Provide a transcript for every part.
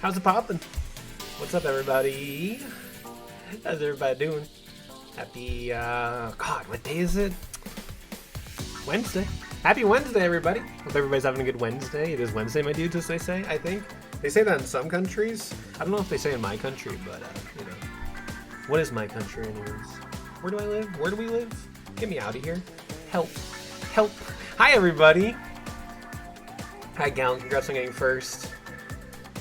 How's it poppin'? What's up, everybody? How's everybody doing? Happy, God, what day is it? Wednesday. Happy Wednesday, everybody. Hope everybody's having a good Wednesday. It is Wednesday, my dudes, as they say, I think. They say that in some countries. I don't know if they say in my country, but, you know. What is my country, anyways? Where do I live? Where do we live? Get me out of here. Help. Help. Hi, everybody. Hi, Gallant. Congrats on getting first.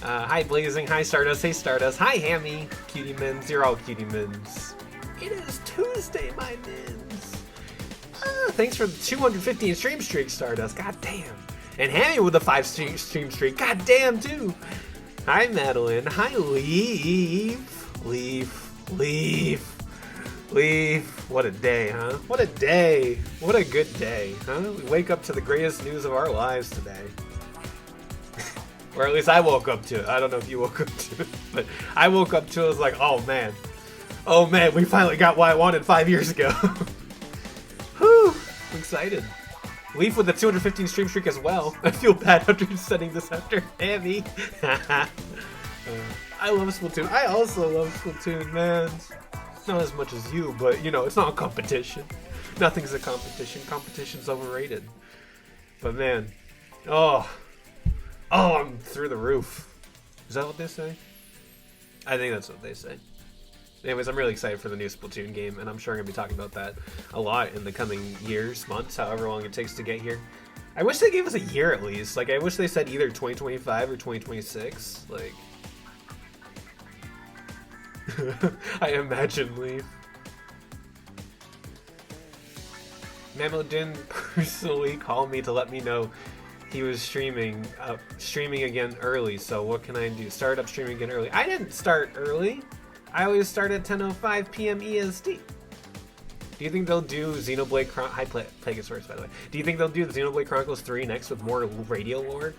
Hi, Blazing. Hi, Stardust. Hey, Stardust. Hi, Hammy. Cutie Mins. You're all cutie mins. It is Tuesday, my mins. Thanks for the 215 stream streak, Stardust. God damn. And Hammy with the 5 stream streak. God damn, too. Hi, Madeline. Hi, Leaf. Leaf. What a day, huh? What a day. What a good day, huh? We wake up to the greatest news of our lives today. Or at least I woke up to it. I don't know if you woke up to it, but I woke up to it. I was like, oh man, we finally got what I wanted 5 years ago. Whew, I'm excited. Leaf with the 215 stream streak as well. I feel bad after sending this after Hammy. I love Splatoon. I also love Splatoon, man. Not as much as you, but you know, it's not a competition. Nothing's a competition. Competition's overrated. But man, I'm through the roof. Is that what they say? I think that's what they say. Anyways, I'm really excited for the new Splatoon game, and I'm sure I'm going to be talking about that a lot in the coming years, months, however long it takes to get here. I wish they gave us a year at least. Like, I wish they said either 2025 or 2026. Like, I imagine Leaf. Mamo didn't personally call me to let me know he was streaming again early, so what can I do? Start up streaming again early. I didn't start early. I always start at 10:05 p.m. EST. Do you think they'll do Xenoblade Hi, Plegasaurus, by the way. Do you think they'll do Xenoblade Chronicles 3 next with more radio lore?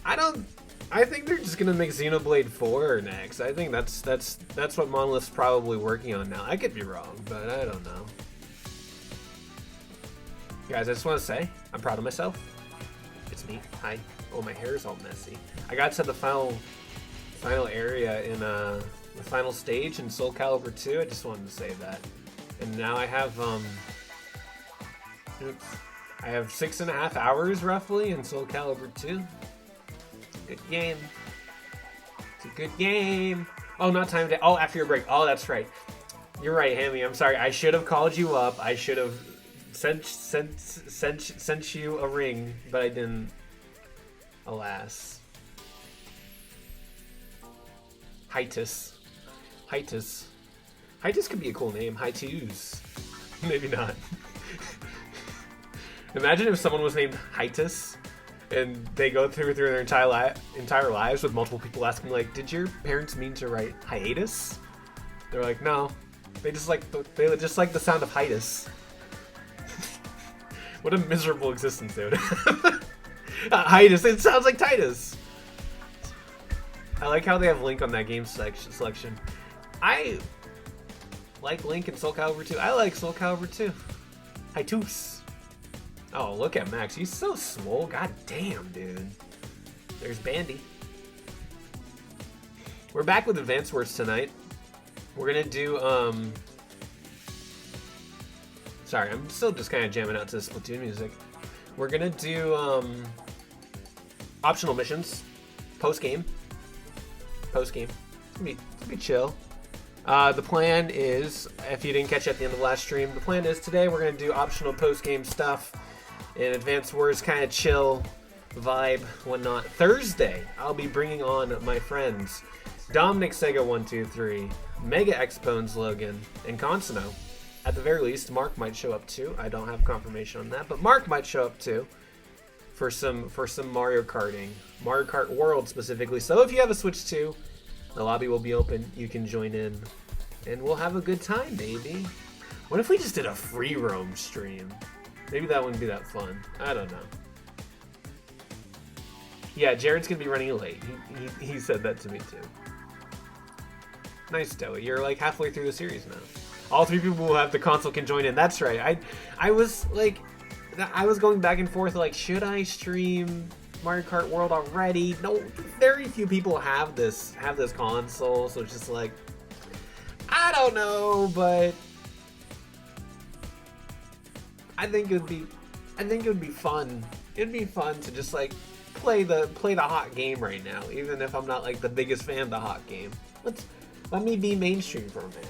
I think they're just gonna make Xenoblade 4 next. I think that's what Monolith's probably working on now. I could be wrong, but I don't know. Guys, I just want to say, I'm proud of myself. It's me. Hi. Oh, my hair is all messy. I got to the final area in the final stage in Soul Calibur 2. I just wanted to say that. And now I have I have 6.5 hours roughly in Soul Calibur 2. Good game. It's a good game. Oh, not time to. Oh, after your break. Oh, that's right. You're right, Hammy. I'm sorry. I should have called you up. I should have sent you a ring, but I didn't. Alas. Hitus could be a cool name. Hitus. Maybe not. Imagine if someone was named Hitus and they go through their entire lives with multiple people asking, like, did your parents mean to write hiatus? They're like, no. They just like the sound of hiatus. What a miserable existence, dude. Hiatus. It sounds like Titus. I like how they have Link on that game selection. I like Link in Soul Calibur 2. I like Soul Calibur 2. Hitus. Oh, look at Max. He's so swole. God damn, dude. There's Bandy. We're back with Advance Wars tonight. We're gonna do, Sorry, I'm still just kind of jamming out to the Splatoon music. We're gonna do, optional missions. Post-game. It's gonna be chill. The plan is, if you didn't catch it at the end of the last stream, the plan is today we're gonna do optional post-game stuff in Advance Wars, kind of chill vibe, whatnot. Thursday, I'll be bringing on my friends Dominic Sega123, Mega X-Bones Logan, and Consono. At the very least, Mark might show up too. I don't have confirmation on that, but Mark might show up too for some Mario Karting, Mario Kart World specifically. So if you have a Switch 2, the lobby will be open. You can join in, and we'll have a good time, baby. What if we just did a free roam stream? Maybe that wouldn't be that fun. I don't know. Yeah, Jared's gonna be running late. He said that to me too. Nice, Doey. You're like halfway through the series now. All 3 people who have the console can join in. That's right. I was like, I was going back and forth like, should I stream Mario Kart World already. No, very few people have this console, so it's just like, I don't know, but I think it would be fun. It'd be fun to just like play the hot game right now, even if I'm not like the biggest fan of the hot game. Let me be mainstream for a minute.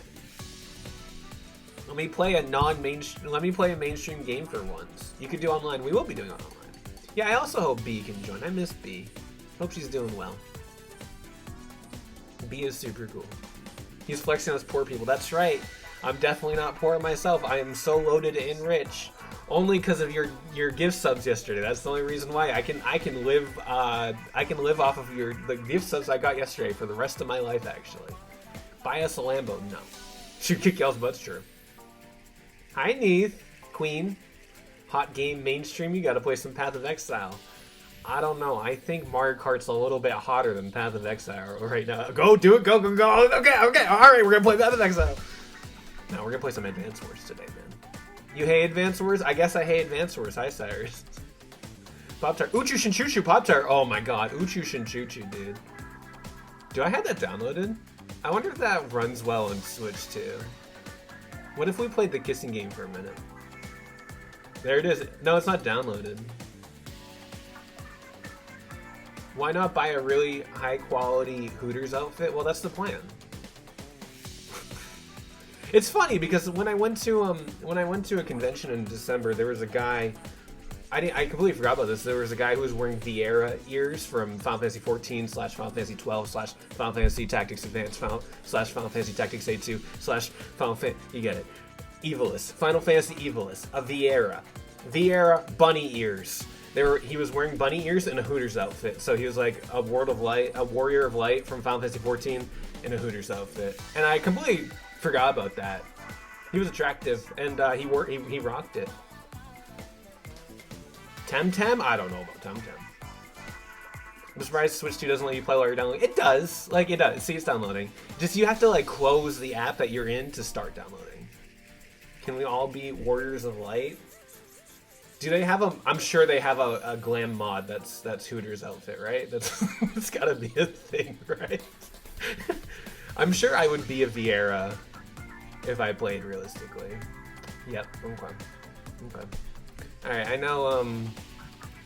Let me play a mainstream game for once. You could do online. We will be doing it online. Yeah, I also hope B can join. I miss B. Hope she's doing well. B is super cool. He's flexing on us poor people. That's right. I'm definitely not poor myself. I am so loaded and rich. Only because of your gift subs yesterday. That's the only reason why I can live off of the gift subs I got yesterday for the rest of my life. Actually, buy us a Lambo. No, shoot kick y'all's butts. True. Hi Neith, Queen. Hot game mainstream. You got to play some Path of Exile. I don't know. I think Mario Kart's a little bit hotter than Path of Exile right now. Go do it. Go. Okay. All right. We're gonna play Path of Exile. No, we're gonna play some Advance Wars today, man. You hate Advance Wars? I guess I hate Advance Wars. Hi, Cyrus. Pop-Tart. Uchu Shinchuchu Pop-Tart. Oh my god. Uchu Shinchuchu, dude. Do I have that downloaded? I wonder if that runs well on Switch, too. What if we played the kissing game for a minute? There it is. No, it's not downloaded. Why not buy a really high-quality Hooters outfit? Well, that's the plan. It's funny because when I went to a convention in December, there was a guy. I completely forgot about this. There was a guy who was wearing Viera ears from Final Fantasy 14 / Final Fantasy 12 / Final Fantasy Tactics Advance / Final Fantasy Tactics A2 / Final Fantasy. You get it. Evilus. Final Fantasy Evilus. A Viera bunny ears. He was wearing bunny ears and a Hooters outfit. So he was like a warrior of light from Final Fantasy 14 in a Hooters outfit. And I completely forgot about that. He was attractive, and he rocked it. Temtem? I don't know about Temtem. I'm surprised Switch 2 doesn't let you play while you're downloading. It does. Like, it does. See, it's downloading. Just, you have to, like, close the app that you're in to start downloading. Can we all be Warriors of Light? Do they have I'm sure they have a glam mod that's Hooters outfit, right? It's gotta be a thing, right? I'm sure I would be a Viera if I played realistically. Yep, okay. Alright, I know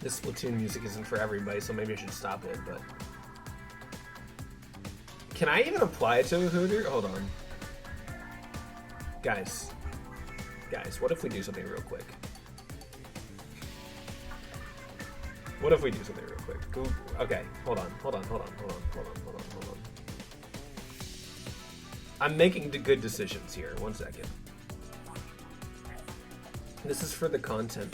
this Splatoon music isn't for everybody, so maybe I should stop it, but... Can I even apply it to a Hooter? Hold on. Guys, what if we do something real quick? What if we do something real quick? Okay, hold on. I'm making the good decisions here. 1 second. This is for the content.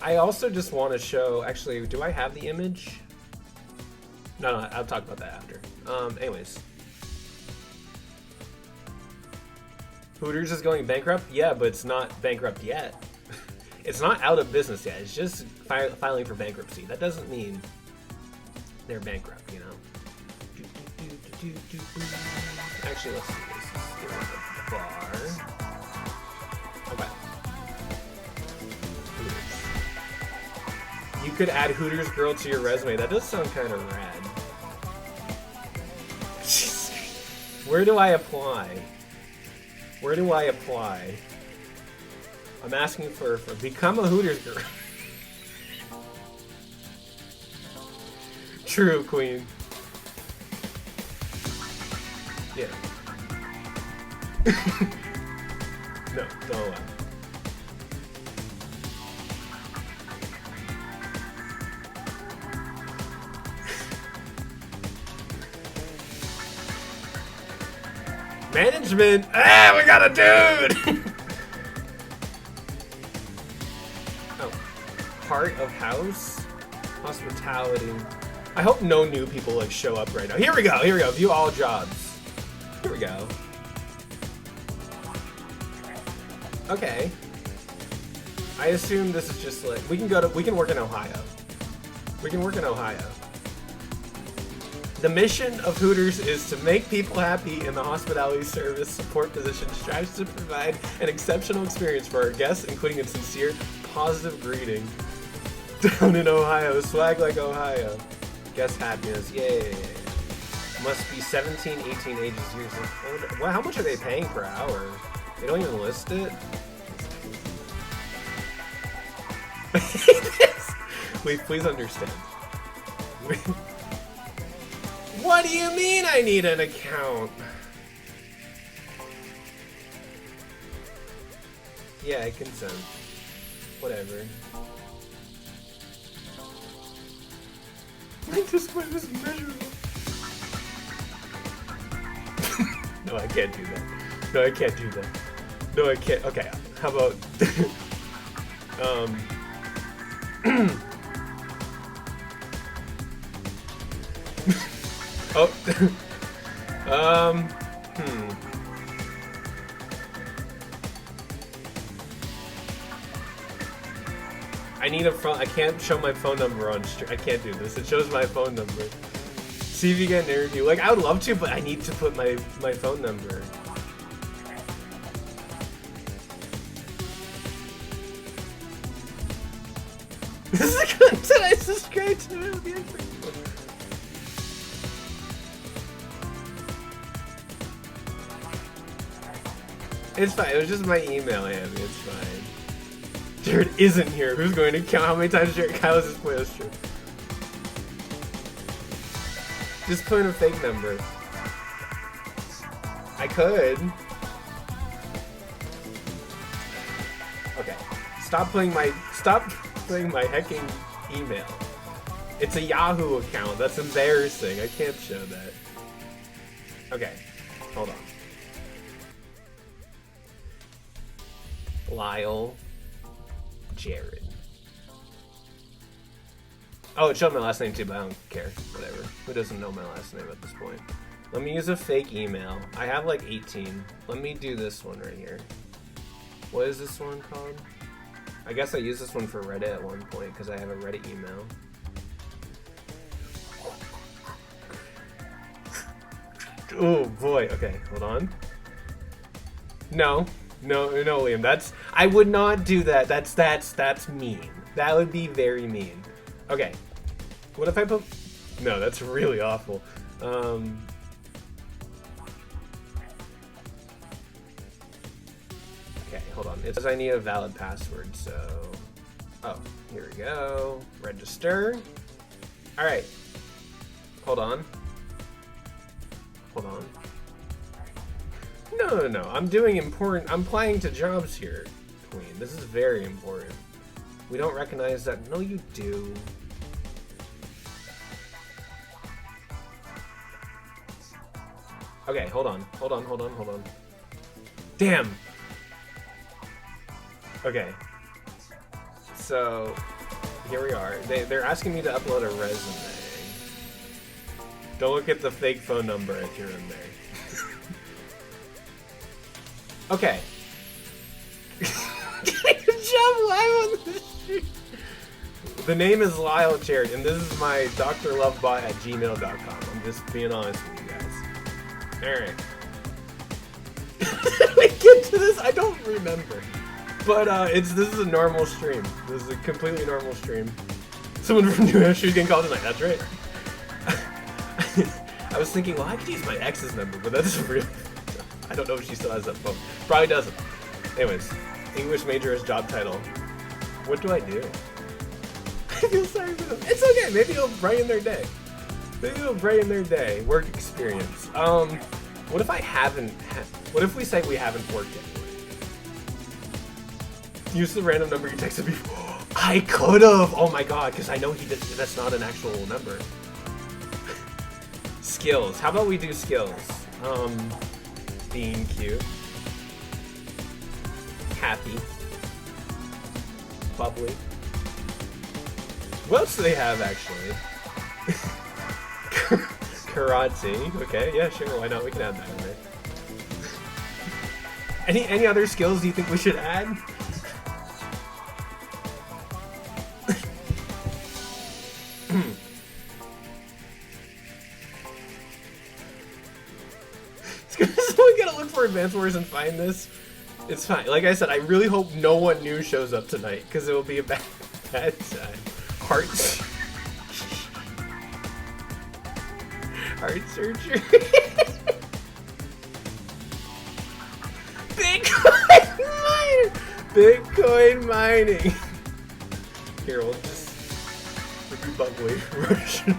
I also just want to show, actually, do I have the image? No, I'll talk about that after. Anyways. Hooters is going bankrupt? Yeah, but it's not bankrupt yet. It's not out of business yet. It's just filing for bankruptcy. That doesn't mean they're bankrupt, you know? Actually, let's do this. Let's get rid of the bar. Okay. Hooters. You could add Hooters Girl to your resume. That does sound kind of rad. Where do I apply? I'm asking for become a Hooters girl. True, Queen. Yeah. No, don't allow. Management! Ah, we got a dude! Oh. Heart of house? Hospitality. I hope no new people like show up right now. Here we go. View all jobs. Here we go. Okay. I assume this is just like we can work in Ohio. We can work in Ohio. The mission of Hooters is to make people happy in the hospitality service support position, strives to provide an exceptional experience for our guests, including a sincere, positive greeting. Down in Ohio, swag like Ohio. Guess happiness, yay. Must be 17, 18 ages, years old. Well, how much are they paying per hour? They don't even list it? Wait, please understand. What do you mean I need an account? Yeah, I consent. Whatever. I just went this measurable. No, I can't do that. No, I can't do that. No, I can't. Okay, how about... Oh. I need a phone. I can't show my phone number on stream. I can't do this. It shows my phone number. See if you get an interview. Like, I would love to, but I need to put my phone number. This is the content I subscribe to. It's fine. It was just my email, Abby. It's fine. Jared isn't here. Who's going to count how many times Jared Kyle has played this true? Just put in a fake number. I could. Okay. Stop putting my hecking email. It's a Yahoo account. That's embarrassing. I can't show that. Okay. Hold on. Lyle Jared. Oh, it showed my last name too, but I don't care. Whatever. Who doesn't know my last name at this point? Let me use a fake email. I have like 18. Let me do this one right here. What is this one called? I guess I used this one for Reddit at one point because I have a Reddit email. Oh boy. Okay, hold on. No, Liam. I would not do that. That's mean. That would be very mean. Okay. What if I put... No, that's really awful. Okay, hold on. It says I need a valid password, so... Oh, here we go. Register. Alright. Hold on. No. I'm doing important... I'm applying to jobs here, Queen. This is very important. We don't recognize that. No, you do. Okay, hold on. Damn! Okay. So, here we are. They're asking me to upload a resume. Don't look at the fake phone number if you're in there. Okay. Good job live on the stream. The name is Lyle Jared, and this is my drlovebot@gmail.com. I'm just being honest with you guys. Alright. We get to this? I don't remember. But this is a normal stream. This is a completely normal stream. Someone from New Hampshire is getting called tonight, that's right. I was thinking, well, I could use my ex's number, but that's really... I don't know if she still has that phone. Probably doesn't. Anyways, English major as job title. What do I do? I feel sorry for them. It's okay. Maybe it'll brighten their day. Work experience. What if I haven't? What if we say we haven't worked yet? Use the random number you texted before. I could have. Oh my god, because I know that's not an actual number. Skills. How about we do skills? Being cute. Happy. Bubbly. What else do they have, actually? Karate. Okay, yeah, sure, why not? We can add that in there. Any other skills do you think we should add? Someone gotta look for advanced wars and find this. It's fine. Like I said, I really hope no one new shows up tonight, because it will be a bad time. Heart surgery. Bitcoin mining. Here, we'll just do Bugway version.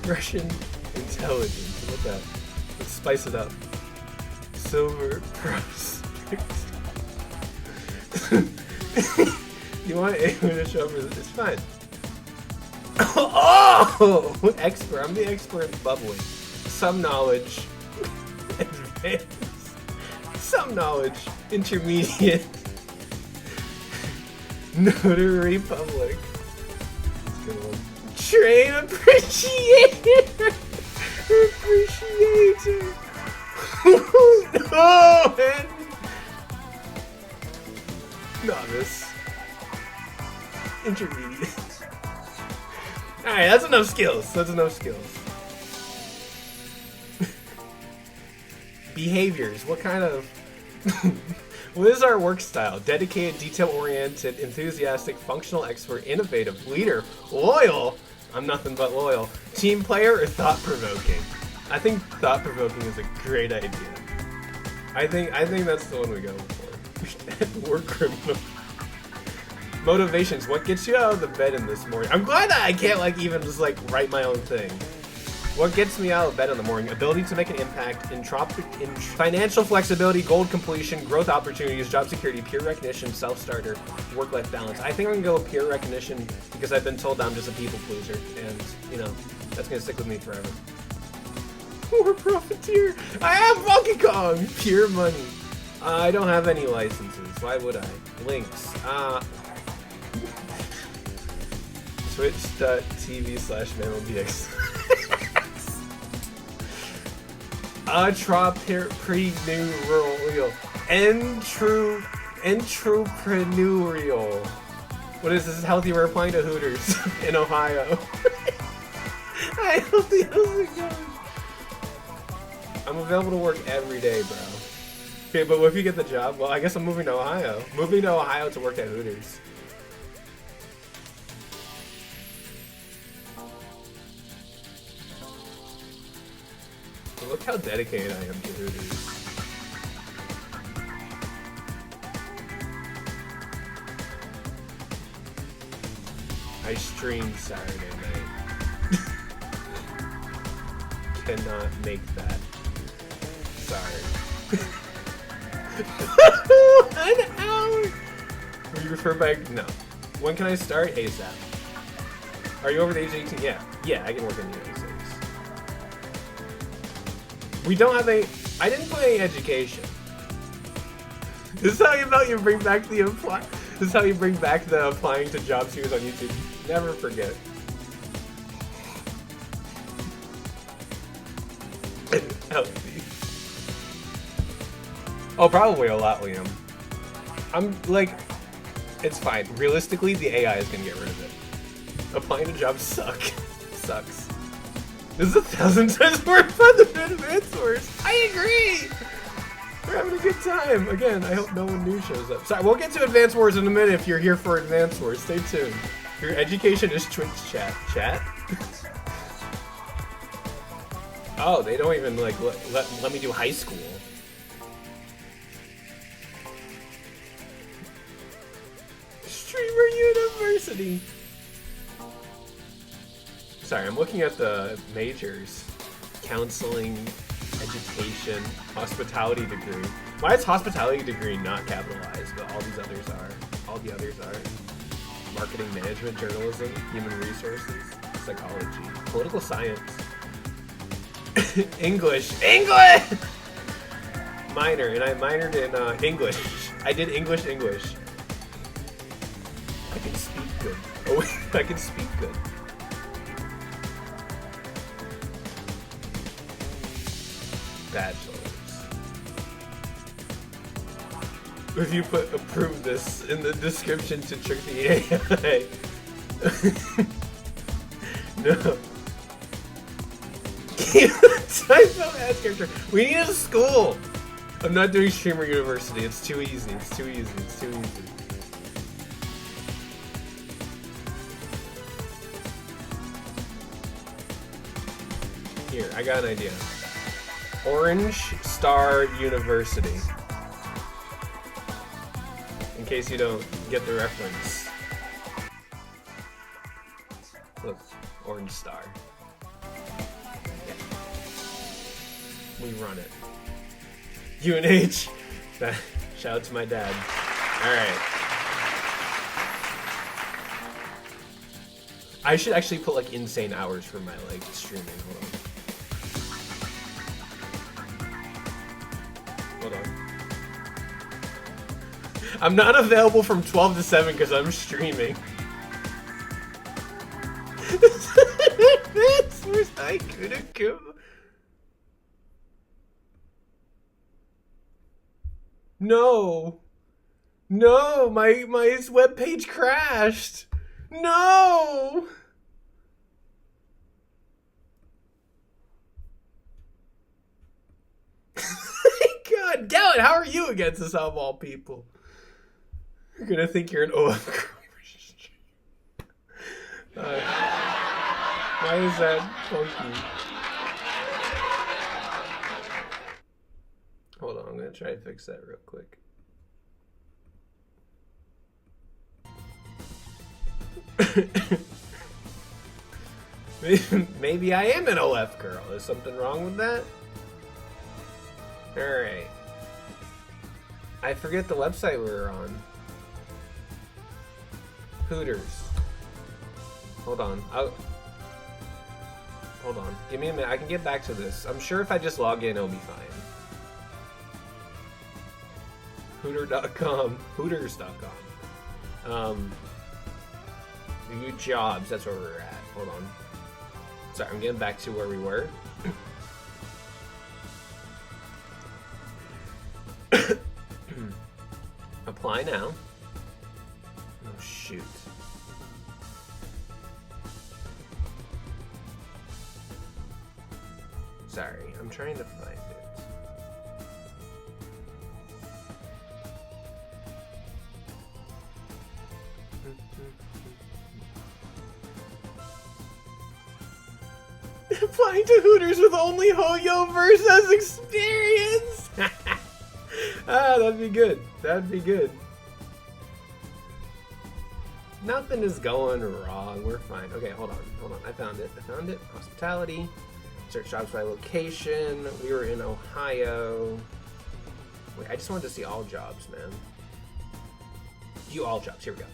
Russian intelligence. Look at that. Let's spice it up. Silver prospect. You want A to show up? It's fine. Oh! Expert. I'm the expert in bubbling. Some knowledge. Advanced. Some knowledge. Intermediate. Notary public. That's a good one. Train appreciator. Appreciator. No, man. Novice. Intermediate. Alright, that's enough skills. That's enough skills. Behaviors. What kind of... What is our work style? Dedicated, detail-oriented, enthusiastic, functional, expert, innovative, leader, loyal. I'm nothing but loyal. Team player or thought-provoking? I think thought-provoking is a great idea. I think that's the one we go for. We're criminal. Motivations. What gets you out of the bed in this morning? I'm glad that I can't like even just like write my own thing. What gets me out of bed in the morning? Ability to make an impact, financial flexibility, goal completion, growth opportunities, job security, peer recognition, self-starter, work-life balance. I think I'm gonna go with peer recognition because I've been told I'm just a people pleaser, and you know that's gonna stick with me forever. More profiteer. I am Funky Kong. Pure money. I don't have any licenses. Why would I? Links. Twitch.tv/MammoDX. Entrepreneurial. Entrepreneurial. What is this? Healthy? We're applying to Hooters in Ohio. I hope the hell's it going? I'm available to work every day, bro. Okay, but what if you get the job? Well, I guess I'm moving to Ohio. Moving to Ohio to work at Hooters. Look how dedicated I am to Hooters. I streamed Saturday night. Cannot make that. Sorry. An hour! Will you refer back? No. When can I start? ASAP. Are you over the age of 18? Yeah. Yeah, I can work in the United States. We don't have a... I didn't put any education. This is how you bring back the apply. This is how you bring back the applying to job series on YouTube. Never forget. Healthy. Oh, probably a lot, Liam. I'm like, it's fine. Realistically, the AI is gonna get rid of it. Applying to jobs sucks. This is 1,000 times more fun than Advance Wars. I agree. We're having a good time. Again, I hope no one new shows up. Sorry, we'll get to Advance Wars in a minute if you're here for Advance Wars. Stay tuned. Your education is Twitch chat. Chat? Oh, they don't even like let me do high school. Streamer University. Sorry, I'm looking at the majors. Counseling, education, hospitality degree. Why is hospitality degree not capitalized, but all these others are? All the others are. Marketing management, journalism, human resources, psychology, political science. English! Minor, and I minored in English. I did English. I can speak good. Oh, I can speak good. Bachelor's. If you approve this in the description to trick the AI. No. Type of ass character. We need a school. I'm not doing Streamer University. It's too easy. It's too easy. It's too easy. Here, I got an idea. Orange Star University. In case you don't get the reference. Look, Orange Star. Yeah. We run it. UNH. Shout out to my dad. Alright. I should actually put like insane hours for my like streaming. Hold on. I'm not available from 12 to 7 because I'm streaming. That's where I couldn't go. No. No, my webpage crashed. No. God, Gallant, how are you against us of all people? You're gonna think you're an OF. Why is that funky? Hold on, I'm gonna try to fix that real quick. Maybe I am an OF girl. Is something wrong with that? Alright. I forget the website we were on. Hooters. Hold on. Hold on. Give me a minute. I can get back to this. I'm sure if I just log in, it'll be fine. Hooter.com. Hooters.com. New jobs. That's where we're at. Hold on. Sorry, I'm getting back to where we were. Apply now. Oh, shoot. Sorry, I'm trying to find it. Applying to Hooters with only Hoyo versus experience! Ah, that'd be good. That'd be good. Nothing is going wrong. We're fine. Okay, hold on. Hold on. I found it. I found it. Hospitality. Search jobs by location. We were in Ohio. Wait, I just wanted to see all jobs, man. View all jobs. Here we go.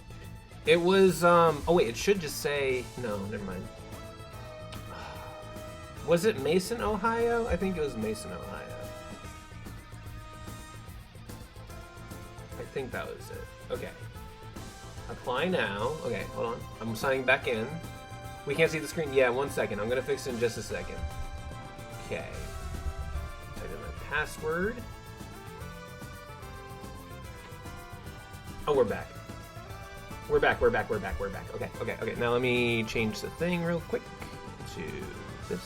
It was, oh wait, it should just say, no, never mind. Was it Mason, Ohio? I think it was Mason, Ohio. I think that was it. Okay. Apply now. Okay, hold on. I'm signing back in. We can't see the screen. Yeah, 1 second. I'm gonna fix it in just a second. Okay. Type in my password. Oh, we're back. We're back. Okay. Now let me change the thing real quick to this.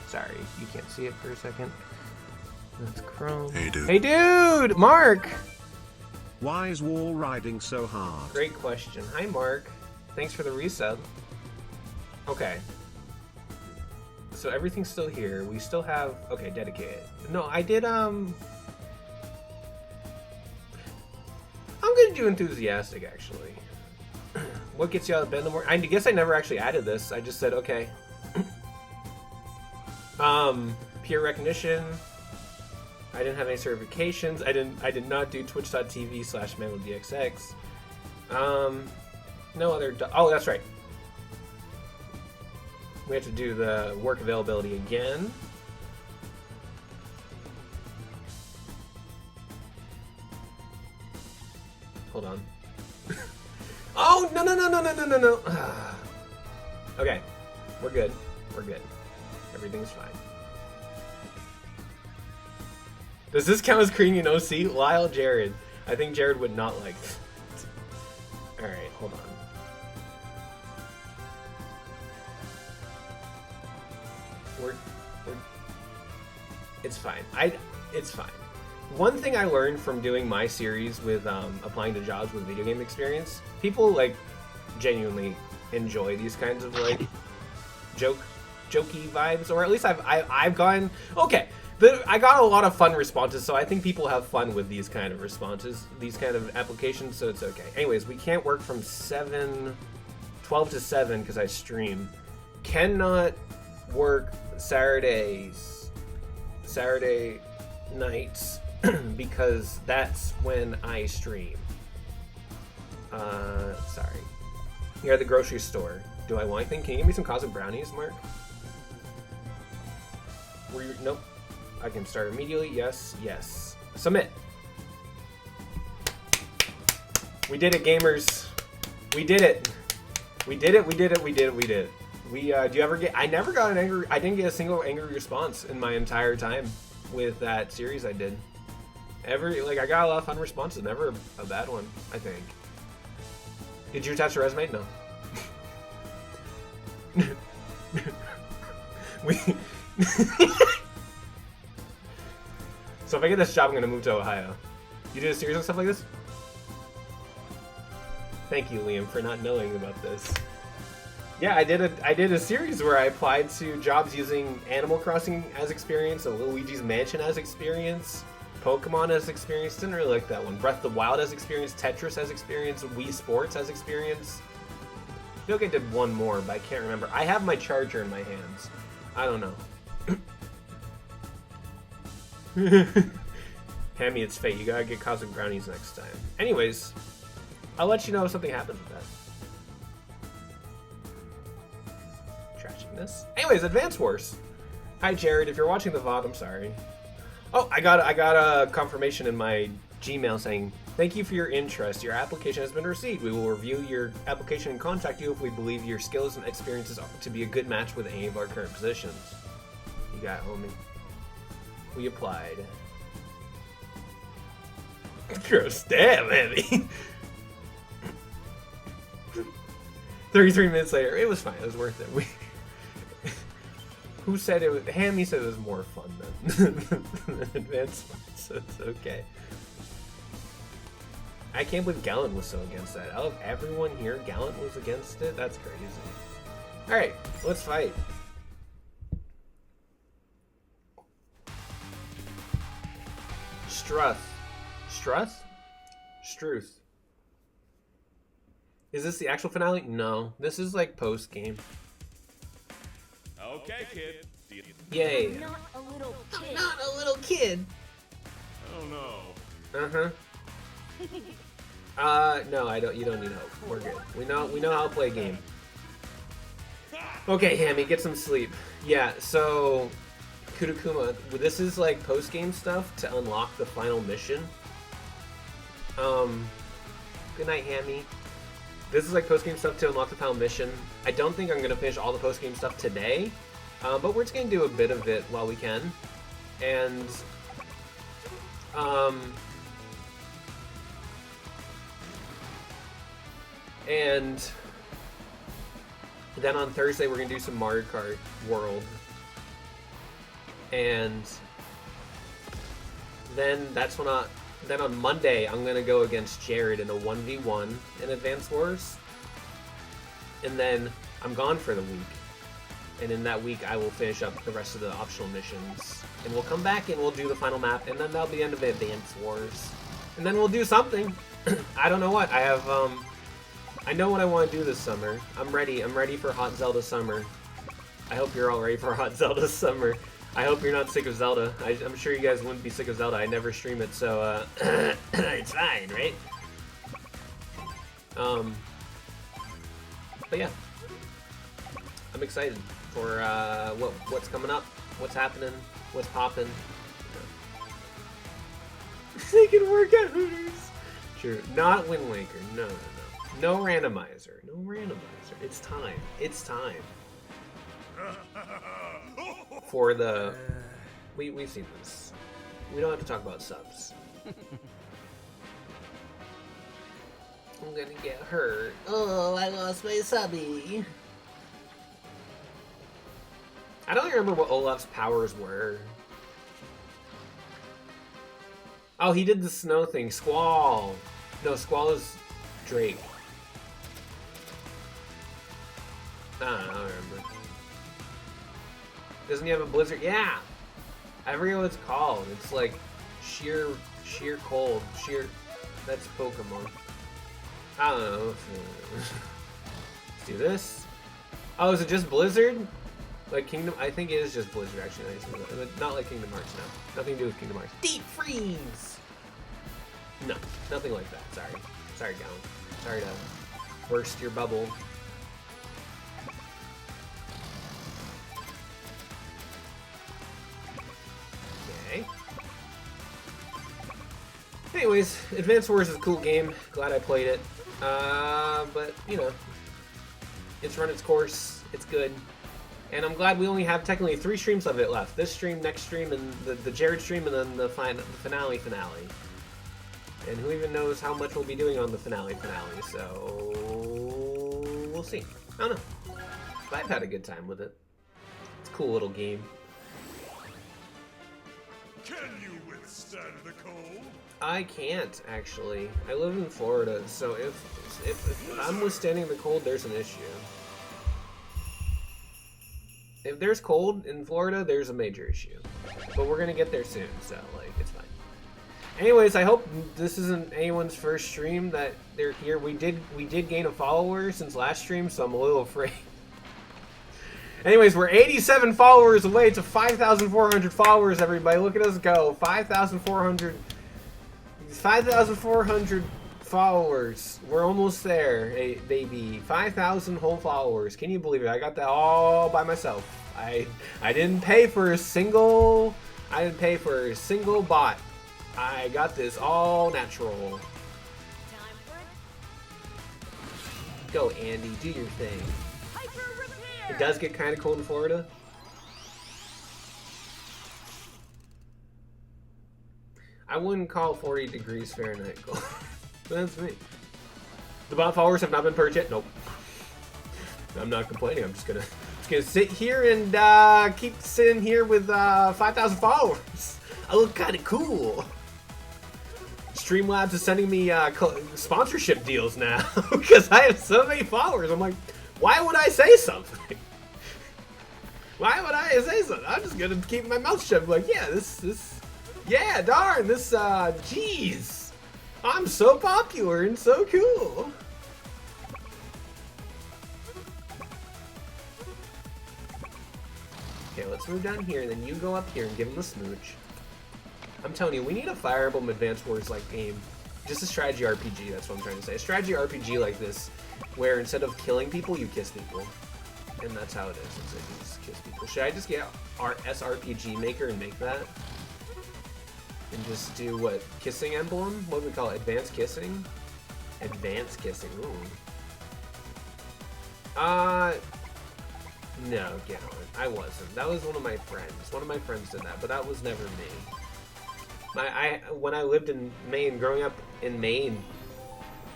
Sorry, you can't see it for a second. That's Chrome. Hey, dude. Hey, dude! Mark! Why is wall riding so hard? Great question. Hi, Mark. Thanks for the resub. Okay. So everything's still here. We still have... Okay, dedicated. No, I did, I'm gonna do enthusiastic, actually. What gets you out of bed in the morning? I guess I never actually added this. I just said, okay. Peer recognition. I didn't have any certifications. I did not do twitch.tv/ManwithDXX. No other... Oh, that's right. We have to do the work availability again. Hold on. Oh, no. Okay. We're good. Everything's fine. Does this count as creating an OC? Lyle, Jared. I think Jared would not like that. Alright, hold on. It's fine. It's fine. One thing I learned from doing my series with applying to jobs with video game experience, people like genuinely enjoy these kinds of like jokey vibes, or at least I've gotten okay. I got a lot of fun responses, so I think people have fun with these kind of responses, these kind of applications, so it's okay. Anyways, we can't work from 12 to 7 because I stream. Cannot work Saturday nights because that's when I stream. Sorry. You're at the grocery store. Do I want anything? Can you give me some cosmic brownies, Mark? Nope. I can start immediately. Yes, yes. Submit. We did it, gamers. We did it. We did it. We did it. We did it. We did it. Do you ever get? I never got an angry. I didn't get a single angry response in my entire time with that series I did. I got a lot of fun responses. Never a bad one, I think. Did you attach a resume? No. So if I get this job, I'm gonna move to Ohio. You did a series on stuff like this? Thank you, Liam, for not knowing about this. Yeah, I did a series where I applied to jobs using Animal Crossing as experience, and Luigi's Mansion as experience, Pokemon as experience. Didn't really like that one. Breath of the Wild as experience, Tetris as experience, Wii Sports as experience. I feel like I did one more, but I can't remember. I have my charger in my hands. I don't know. Hammy, it's fate. You gotta get cosmic brownies next time. Anyways, I'll let you know if something happens with that. Trashing this. Anyways, Advance Wars. Hi, Jared. If you're watching the VOD, I'm sorry. Oh, I got a confirmation in my Gmail saying, thank you for your interest. Your application has been received. We will review your application and contact you if we believe your skills and experiences are to be a good match with any of our current positions. You got it, homie. We applied. Gross. Damn, Hammy. 33 minutes later, it was fine. It was worth it. Who said it was? Hammy said it was more fun than Advanced Wars, so it's okay. I can't believe Gallant was so against that. Out of everyone here, Gallant was against it? That's crazy. Alright, let's fight. Struth? Struth. Is this the actual finale? No. This is like post-game. Okay, kid. Yay. I'm not a little kid. I'm not a little kid. Oh no. No, I don't. You don't need help. We're good. We know how to play a game. Okay, Hammy, get some sleep. Yeah. So, Kudakuma, this is like post game stuff to unlock the final mission. Good night, Hammy. This is like post game stuff to unlock the final mission. I don't think I'm gonna finish all the post game stuff today, but we're just gonna do a bit of it while we can, and then on Thursday we're gonna do some Mario Kart World, and then then on Monday I'm gonna go against Jared in a 1v1 in Advance Wars, and then I'm gone for the week, and in that week I will finish up the rest of the optional missions, and we'll come back and we'll do the final map, and then that'll be the end of Advance Wars, and then we'll do something. I don't know what. I know what I want to do this summer. I'm ready for Hot Zelda Summer. I hope you're all ready for Hot Zelda Summer. I hope you're not sick of Zelda. I'm sure you guys wouldn't be sick of Zelda. I never stream it, so it's fine, right? But yeah, I'm excited for what's coming up, what's happening, what's popping. They can work at Hooters. True, not Wind Waker. No randomizer. No randomizer. It's time. It's time. For the... We've seen this. We don't have to talk about subs. I'm gonna get hurt. Oh, I lost my subby. I don't remember what Olaf's powers were. Oh, he did the snow thing. Squall. No, Squall is Drake. I don't remember. Doesn't he have a blizzard? Yeah! I forget what it's called. It's like sheer cold. That's Pokemon. I don't know. Let's do this. Oh, is it just Blizzard? Like Kingdom? I think it is just Blizzard actually. Not like Kingdom Hearts, no. Nothing to do with Kingdom Hearts. Deep Freeze! No, nothing like that. Sorry. Sorry, Gallon. Sorry to burst your bubble. Okay. Anyways, Advance Wars is a cool game. Glad I played it. But, you know, it's run its course. It's good. And I'm glad we only have technically 3 streams of it left. This stream, next stream, and the Jared stream, and then the finale. And who even knows how much we'll be doing on the finale, so we'll see. I don't know. But I've had a good time with it. It's a cool little game. Can you withstand the cold? I can't, actually. I live in Florida, so if I'm withstanding the cold, there's an issue. If there's cold in Florida, there's a major issue. But we're gonna get there soon, so, like, it's fine. Anyways, I hope this isn't anyone's first stream that they're here. We did gain a follower since last stream, so I'm a little afraid. Anyways, we're 87 followers away to 5,400 followers, everybody. Look at us go. 5,400 followers. We're almost there, baby. 5,000 whole followers. Can you believe it? I got that all by myself. I didn't pay for a single bot. I got this all natural. Go, Andy. Do your thing. It does get kind of cold in Florida. I wouldn't call 40 degrees Fahrenheit cold. That's me. The bot followers have not been purged yet. Nope. I'm not complaining. I'm just gonna sit here and keep sitting here with 5,000 followers. I look kind of cool. Streamlabs is sending me sponsorship deals now because I have so many followers. I'm like, why would I say something? Why would I say something? I'm just gonna keep my mouth shut. I'm like, yeah, yeah, darn, jeez. I'm so popular and so cool. Okay, let's move down here, and then you go up here and give him a smooch. I'm telling you, we need a Fire Emblem Advance Wars like game. Just a strategy RPG, that's what I'm trying to say. A strategy RPG like this, where instead of killing people, you kiss people. And that's how it is. It's like you just kiss people. Should I just get our SRPG Maker and make that? And just do what? Kissing Emblem? What do we call it? Advanced Kissing? Advanced Kissing, ooh. No, Gallon. I wasn't. That was one of my friends. One of my friends did that, but that was never me. When I lived in Maine, growing up in Maine,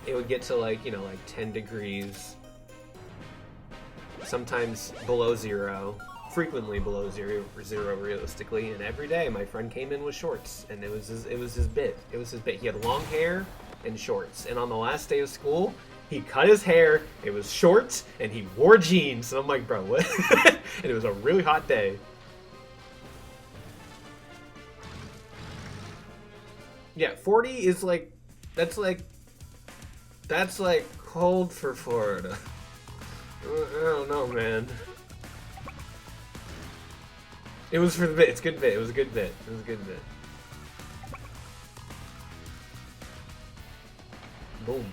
it would get to like, you know, like 10 degrees. Sometimes below 0. Frequently below zero realistically, and every day my friend came in with shorts, and it was his bit. He had long hair and shorts, and on the last day of school, he cut his hair, it was shorts, and he wore jeans. And I'm like, bro, what? And it was a really hot day. Yeah, 40 is like, that's like cold for Florida. I don't know, man. It was for the bit. It's a good bit. It was a good bit. It was a good bit. Boom.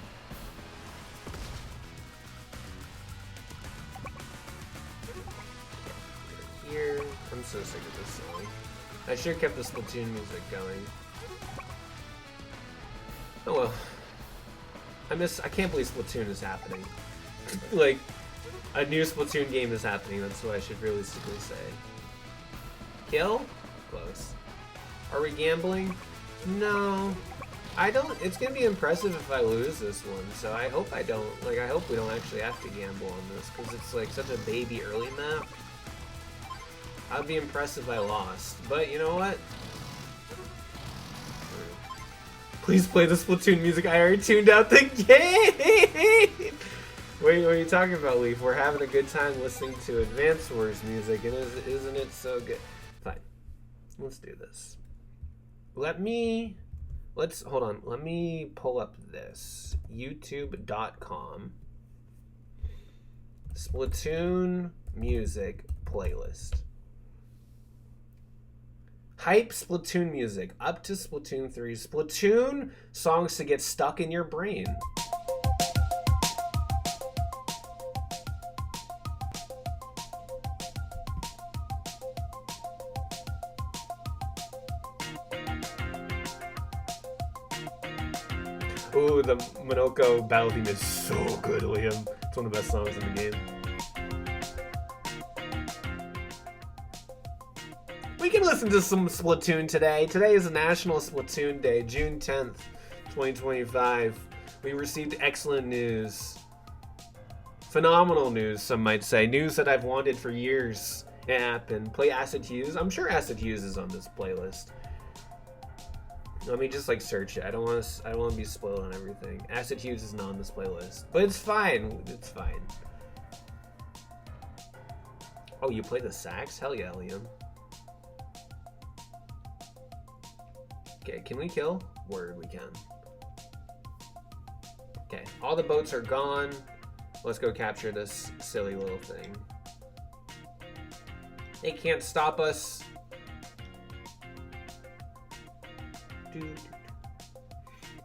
Here. I'm so sick of this song. I should have kept the Splatoon music going. Oh well. I can't believe Splatoon is happening. Like, a new Splatoon game is happening. That's what I should realistically say. Kill? Close. Are we gambling? No. I don't. It's gonna be impressive if I lose this one, so I hope I don't. Like, I hope we don't actually have to gamble on this, because it's like such a baby early map. I'd be impressed if I lost. But you know what? Please play the Splatoon music. I already tuned out the game. Wait, what are you talking about, Leaf? We're having a good time listening to Advance Wars music, and isn't it so good? Fine. Let's do this. Hold on. Let me pull up this. YouTube.com. Splatoon music playlist. Hype Splatoon music. Up to Splatoon 3. Splatoon songs to get stuck in your brain. Ooh, the Monoko battle theme is so good, Liam. It's one of the best songs in the game. We can listen to some Splatoon today. Today is National Splatoon Day, June 10th, 2025. We received excellent news. Phenomenal news, some might say. News that I've wanted for years to happen. Play Acid Hughes. I'm sure Acid Hughes is on this playlist. Let me just like search it. I don't want to be spoiled on everything. Acid Hughes is not on this playlist, but it's fine. It's fine. Oh, you play the sax? Hell yeah, Liam. Okay, can we kill? Word, we can. Okay, all the boats are gone. Let's go capture this silly little thing. They can't stop us.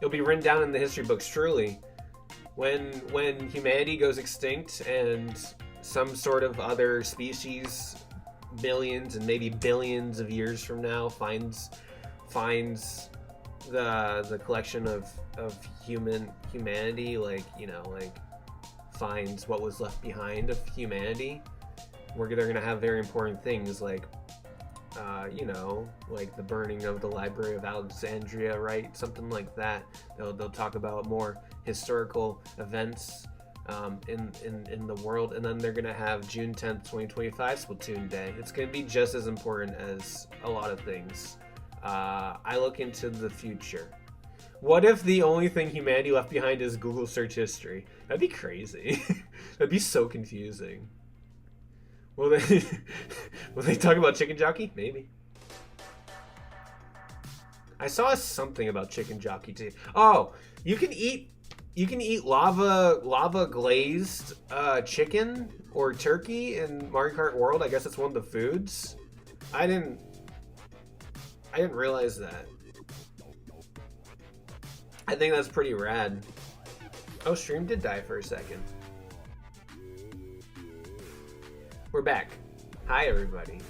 It'll be written down in the history books, truly. When humanity goes extinct and some sort of other species, millions and maybe billions of years from now, finds the collection of humanity, like, you know, like finds what was left behind of humanity, they're gonna have very important things like you know, like the burning of the Library of Alexandria, right? Something like that. They'll talk about more historical events in the world, and then they're gonna have June 10th, 2025 Splatoon Day. It's gonna be just as important as a lot of things. I look into the future. What if the only thing humanity left behind is Google search history? That'd be crazy. That'd be so confusing. Will they talk about Chicken Jockey? Maybe. I saw something about Chicken Jockey too. Oh, you can eat lava glazed chicken or turkey in Mario Kart World. I guess it's one of the foods. I didn't realize that. I think that's pretty rad. Oh, stream did die for a second. We're back. Hi, everybody.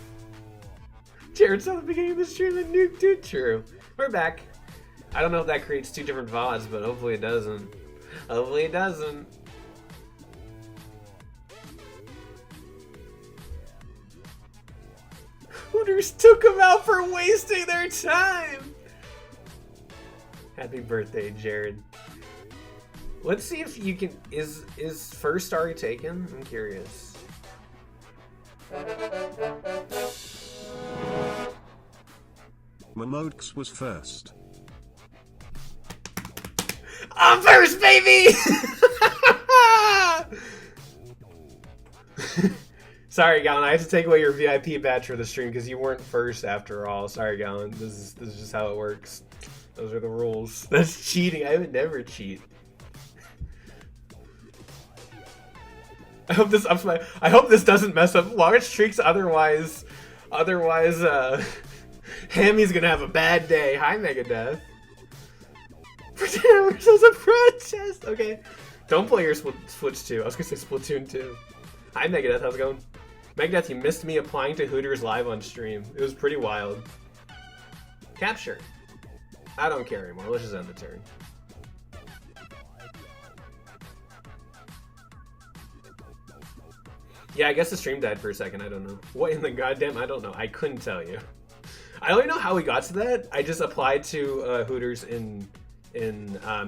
Jared saw the beginning of the stream and Nuke did true. We're back. I don't know if that creates two different VODs, but hopefully it doesn't. Hopefully it doesn't. Hooters took them out for wasting their time. Happy birthday, Jared. Let's see if you can. Is first already taken? I'm curious. Momodx was first. I'm first, baby! Sorry, Gallon. I had to take away your VIP badge for the stream because you weren't first after all. Sorry, Gallon. This is just how it works. Those are the rules. That's cheating. I would never cheat. I hope this doesn't mess up large streaks. Otherwise, Hammy's gonna have a bad day. Hi, Megadeth. Pretend there's a protest. Okay, don't play your Switch 2. I was gonna say Splatoon 2. Hi, Megadeth. How's it going? Megadeth, you missed me applying to Hooters live on stream. It was pretty wild. Capture. I don't care anymore. Let's just end the turn. Yeah, I guess the stream died for a second. I don't know. What in the goddamn? I don't know. I couldn't tell you. I don't know how we got to that. I just applied to Hooters in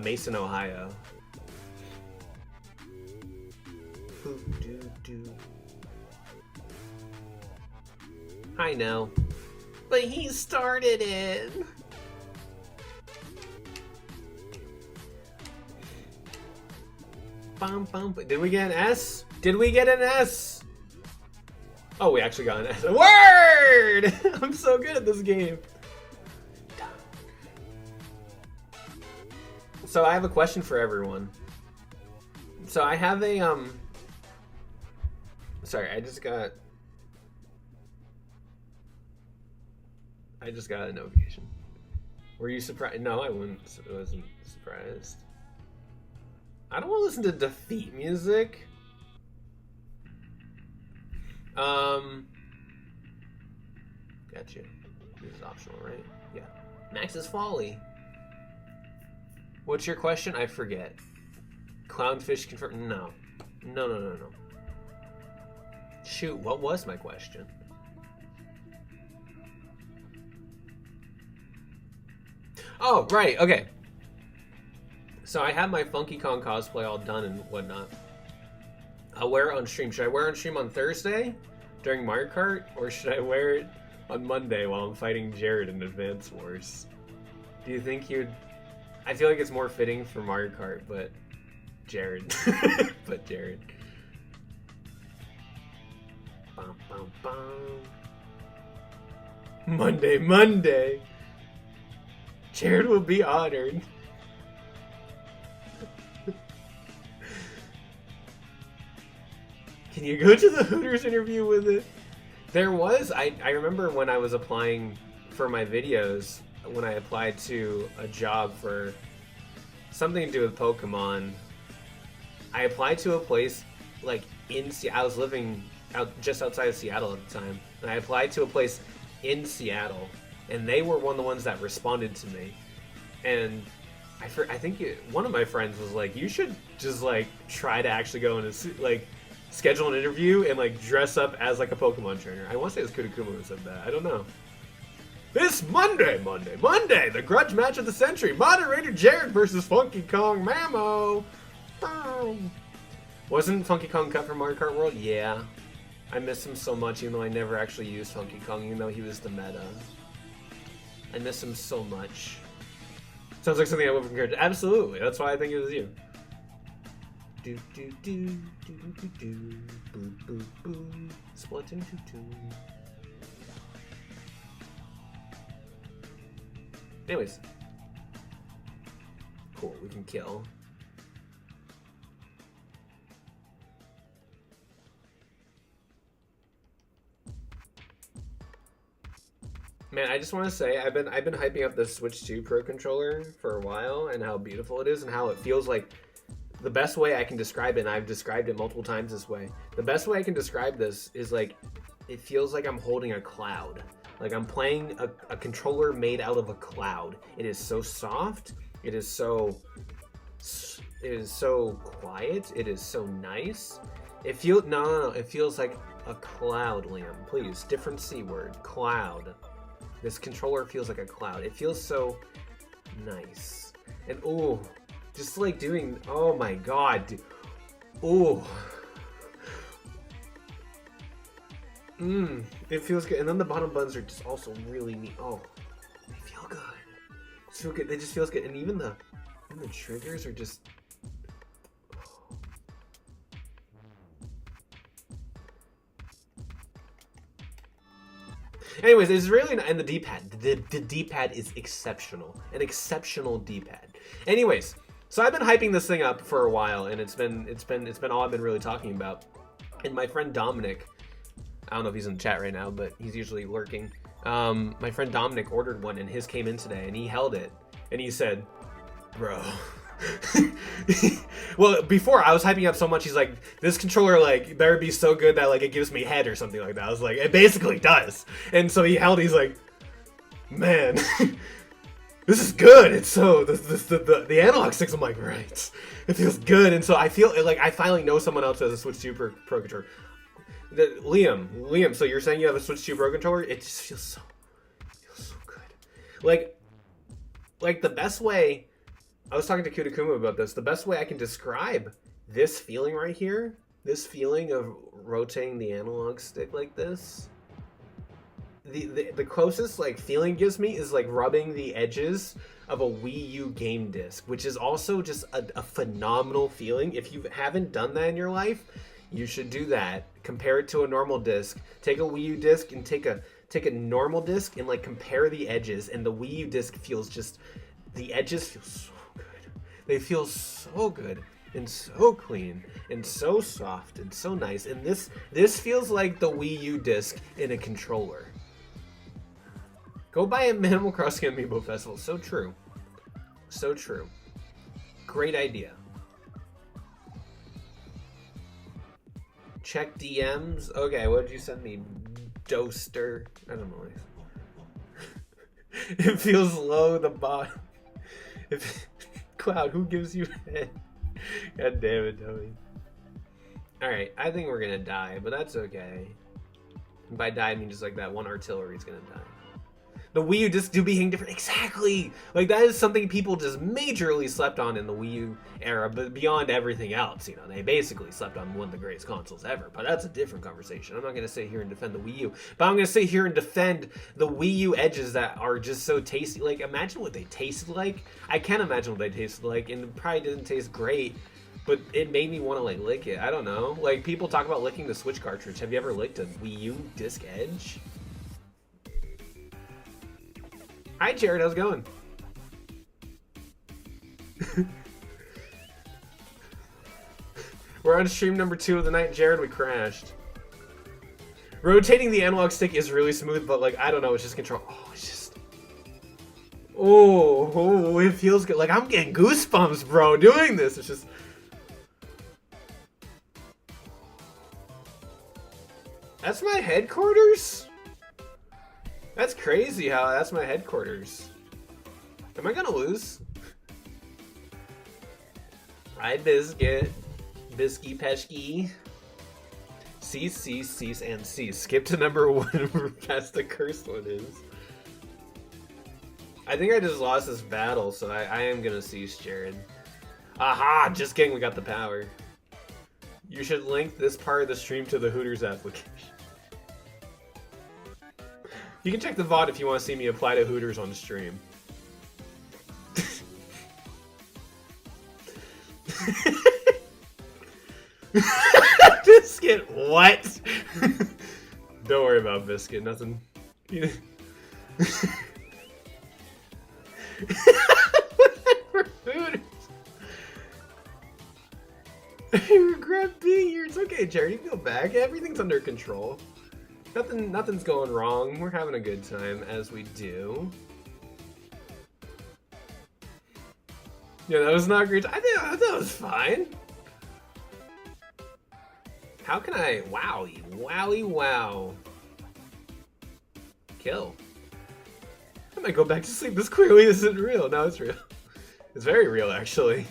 Mason, Ohio. I know. But he started it. bum, bum. Did we get an S? Did we get an S? Oh, we actually got an S. Word! I'm so good at this game. So I have a question for everyone. So I have a sorry, I just got a notification. Were you surprised? No, I wasn't surprised. I don't want to listen to Defeat music. Gotcha. This is optional, right? Yeah. Max's Folly. What's your question? I forget. Clownfish confirmed? No. No. Shoot, what was my question? Oh, right, okay. So I have my Funky Kong cosplay all done and whatnot. I'll wear it on stream. Should I wear it on stream on Thursday during Mario Kart? Or should I wear it on Monday while I'm fighting Jared in Advance Wars? Do you think you'd... I feel like it's more fitting for Mario Kart, but Jared. But Jared. Bum, bum, bum. Monday. Jared will be honored. Can you go to the Hooters interview with it? There was, I remember when I was applying for my videos, when I applied to a job for something to do with Pokemon, I applied to a place like in Seattle. I was living just outside of Seattle at the time, and I applied to a place in Seattle, and they were one of the ones that responded to me. And I think one of my friends was like, "You should just like try to actually go and like schedule an interview and like dress up as like a Pokemon trainer." I want to say it was Kudakuma who said that. I don't know. This Monday, the grudge match of the century. Moderator Jared versus Funky Kong Mamo. Wasn't Funky Kong cut from Mario Kart World? Yeah. I miss him so much, even though I never actually used Funky Kong, even though he was the meta. I miss him so much. Sounds like something I would have compared to. Absolutely. That's why I think it was you. Do do do do do do boo boo boo Splatoon 2. Anyways. Cool, we can kill. Man, I just want to say I've been hyping up the Switch 2 Pro controller for a while and how beautiful it is and how it feels like the best way I can describe it, and I've described it multiple times this way. The best way I can describe this is like it feels like I'm holding a cloud. Like I'm playing a controller made out of a cloud. It is so soft. It is so quiet. It is so nice. It feels no. It feels like a cloud, Liam. Please, different C word. Cloud. This controller feels like a cloud. It feels so nice. And oh, just like doing, oh my god, dude. Oh. It feels good. And then the bottom buttons are just also really neat. Oh, they feel good. It's so good. It just feels good. And even the triggers are just, anyways, it's really, and the D-pad. The D-pad is exceptional. An exceptional D-pad. Anyways, so I've been hyping this thing up for a while, and it's been all I've been really talking about. And my friend Dominic, I don't know if he's in the chat right now, but he's usually lurking. My friend Dominic ordered one, and his came in today, and he held it, and he said, "Bro." Well, before I was hyping up so much, he's like, "This controller like better be so good that like it gives me head or something like that." I was like, "It basically does." And so he held. He's like, "Man, this is good." It's so the analog sticks. I'm like, right, it feels good, and so I feel like I finally know someone else who has a Switch 2 Pro controller. Liam. So you're saying you have a Switch 2 Pro controller? It just feels so good. Like the best way. I was talking to Kudakuma about this. The best way I can describe this feeling right here, this feeling of rotating the analog stick like this the closest like feeling gives me is like rubbing the edges of a Wii U game disc, which is also just a phenomenal feeling. If you haven't done that in your life, you should do that. Compare it to a normal disc. Take a Wii U disc and take a normal disc and like compare the edges, and the Wii U disc feels just, the edges feel so good. They feel so good and so clean and so soft and so nice. And this feels like the Wii U disc in a controller. Go buy a Animal Crossing Amiibo Festival. So true. So true. Great idea. Check DMs. Okay, what did you send me? Doster. I don't know. It feels low the bottom. Cloud, who gives you a head? God damn it, Toby. Alright, I think we're gonna die, but that's okay. And by die, I mean just like that one artillery's gonna die. The Wii U disc do being different. Exactly! Like, that is something people just majorly slept on in the Wii U era, but beyond everything else, you know, they basically slept on one of the greatest consoles ever. But that's a different conversation. I'm not going to sit here and defend the Wii U, but I'm going to sit here and defend the Wii U edges that are just so tasty. Like, imagine what they tasted like. I can't imagine what they tasted like, and it probably didn't taste great, but it made me want to, like, lick it. I don't know. Like, people talk about licking the Switch cartridge. Have you ever licked a Wii U disc edge? Hi, Jared. How's it going? We're on stream number 2 of the night. Jared, we crashed. Rotating the analog stick is really smooth, but, like, I don't know. It's just control. Oh, it's just... Oh, it feels good. Like, I'm getting goosebumps, bro, doing this. It's just... That's my headquarters? That's crazy how that's my headquarters. Am I gonna lose? Hi, Biscuit. Bisky Peshky. Cease, and cease. Skip to number 1 where past the cursed one is. I think I just lost this battle, so I am gonna cease, Jared. Aha! Just kidding, we got the power. You should link this part of the stream to the Hooters application. You can check the VOD if you want to see me apply to Hooters on stream. Biscuit, what? Don't worry about Biscuit, nothing. Hooters. I regret being here. It's okay, Jerry. You can go back. Everything's under control. Nothing's going wrong. We're having a good time, as we do. Yeah, that was not great. I thought it was fine. How can I... Wowie. Wowie wow. Kill. I might go back to sleep. This clearly isn't real. No, it's real. It's very real, actually.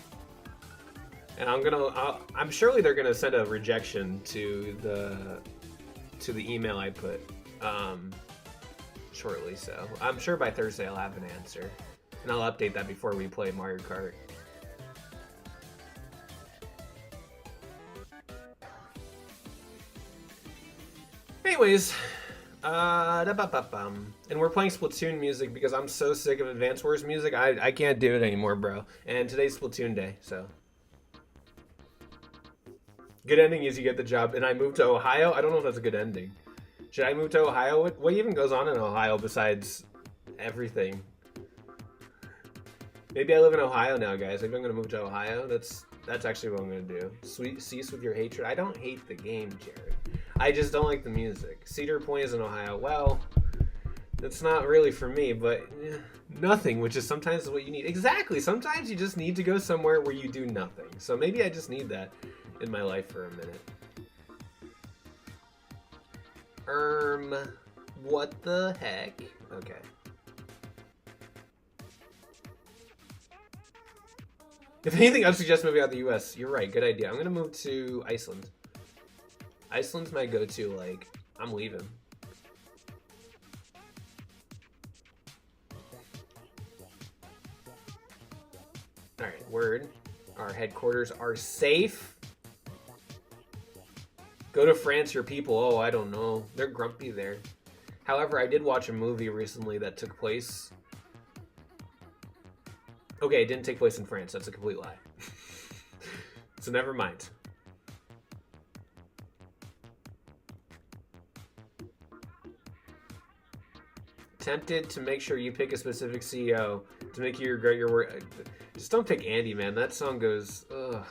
And I'm surely they're gonna send a rejection to the email I put shortly, so I'm sure by Thursday I'll have an answer, and I'll update that before we play Mario Kart. Anyways, and we're playing Splatoon music because I'm so sick of Advance Wars music. I can't do it anymore, bro. And today's Splatoon day, so. Good ending is you get the job, and I moved to Ohio. I don't know if that's a good ending. Should I move to Ohio? What even goes on in Ohio besides everything? Maybe I live in Ohio now, guys. Maybe I'm gonna move to Ohio. That's actually what I'm gonna do. Cease with your hatred. I don't hate the game, Jared. I just don't like the music. Cedar Point is in Ohio. Well, it's not really for me, but nothing, which is sometimes what you need. Exactly. Sometimes you just need to go somewhere where you do nothing. So maybe I just need that in my life for a minute. What the heck? Okay. If anything, I'd suggest moving out of the US. You're right, good idea. I'm gonna move to Iceland. Iceland's my go-to, like, I'm leaving. Alright, word. Our headquarters are safe. Go to France, your people. Oh, I don't know. They're grumpy there. However, I did watch a movie recently that took place. Okay, it didn't take place in France. That's a complete lie. So never mind. Tempted to make sure you pick a specific CEO to make you regret your work. Just don't pick Andy, man. That song goes, ugh.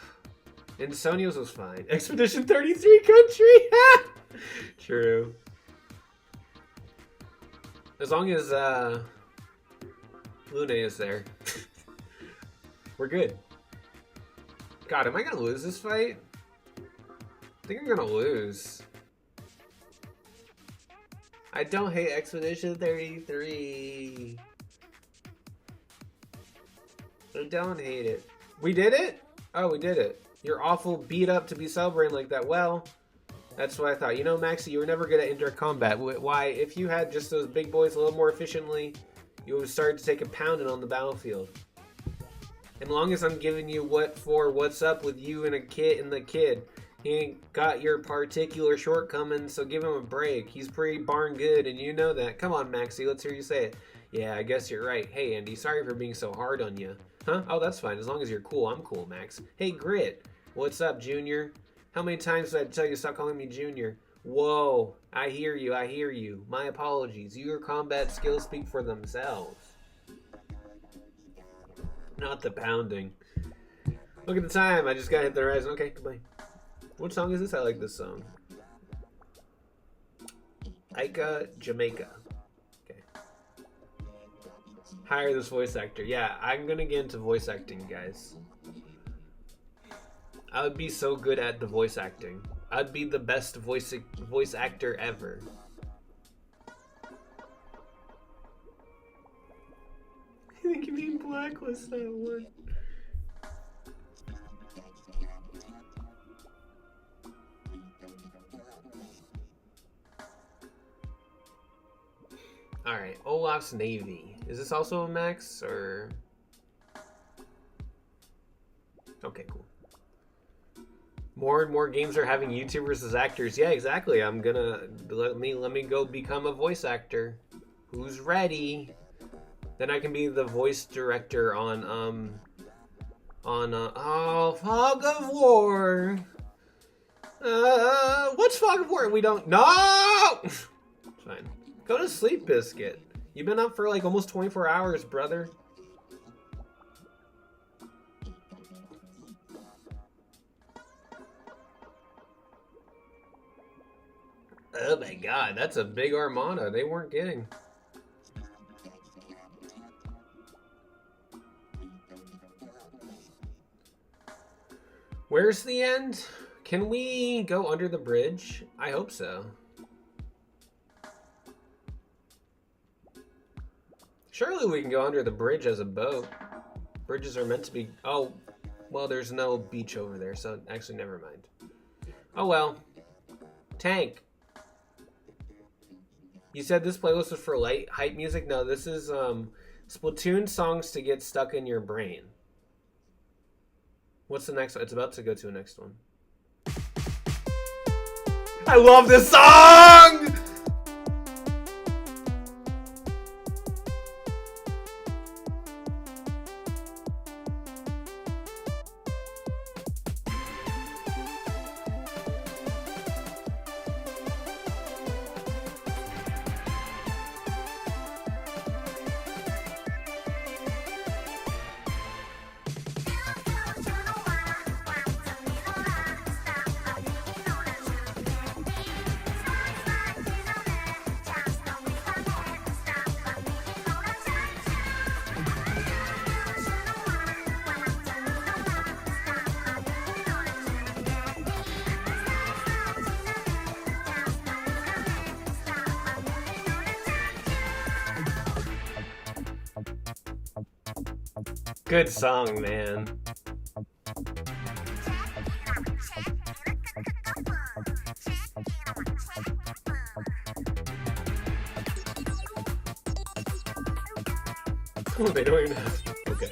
Insomnia's was fine. Expedition 33 country! True. As long as Lune is there, we're good. God, am I gonna lose this fight? I think I'm gonna lose. I don't hate Expedition 33. I don't hate it. We did it? Oh, we did it. You're awful beat up to be celebrating like that. Well, that's what I thought. You know, Maxie, you were never good at indirect combat. Why, if you had just those big boys a little more efficiently, you would have started to take a pounding on the battlefield. As long as I'm giving you what's up with you and the kid. He ain't got your particular shortcomings, so give him a break. He's pretty darn good, and you know that. Come on, Maxie, let's hear you say it. Yeah, I guess you're right. Hey, Andy, sorry for being so hard on you. Huh? Oh, that's fine. As long as you're cool, I'm cool, Max. Hey, Grit. What's up, Junior? How many times did I tell you to stop calling me Junior? Whoa, I hear you, I hear you. My apologies. Your combat skills speak for themselves. Not the pounding. Look at the time. I just got hit the horizon. Okay, goodbye. What song is this? I like this song. Ica, Jamaica. Okay. Hire this voice actor. Yeah, I'm gonna get into voice acting, guys. I would be so good at the voice acting. I'd be the best voice actor ever. I think you mean Blacklist, that one. Alright, Olaf's Navy. Is this also a Max, or... Okay, cool. More and more games are having YouTubers as actors. Yeah, exactly. I'm gonna... Let me go become a voice actor. Who's ready? Then I can be the voice director on Fog of War. What's Fog of War? We don't... No! It's fine. Go to sleep, Biscuit. You've been up for like almost 24 hours, brother. Oh my god, that's a big armada. They weren't kidding. Where's the end? Can we go under the bridge? I hope so. Surely we can go under the bridge as a boat. Bridges are meant to be... Oh, well, there's no beach over there, so actually, never mind. Oh, well. Tank. You said this playlist was for light hype music? No, this is Splatoon songs to get stuck in your brain. What's the next one? It's about to go to the next one. I love this song! Good song, man. Oh, they don't even have... Okay.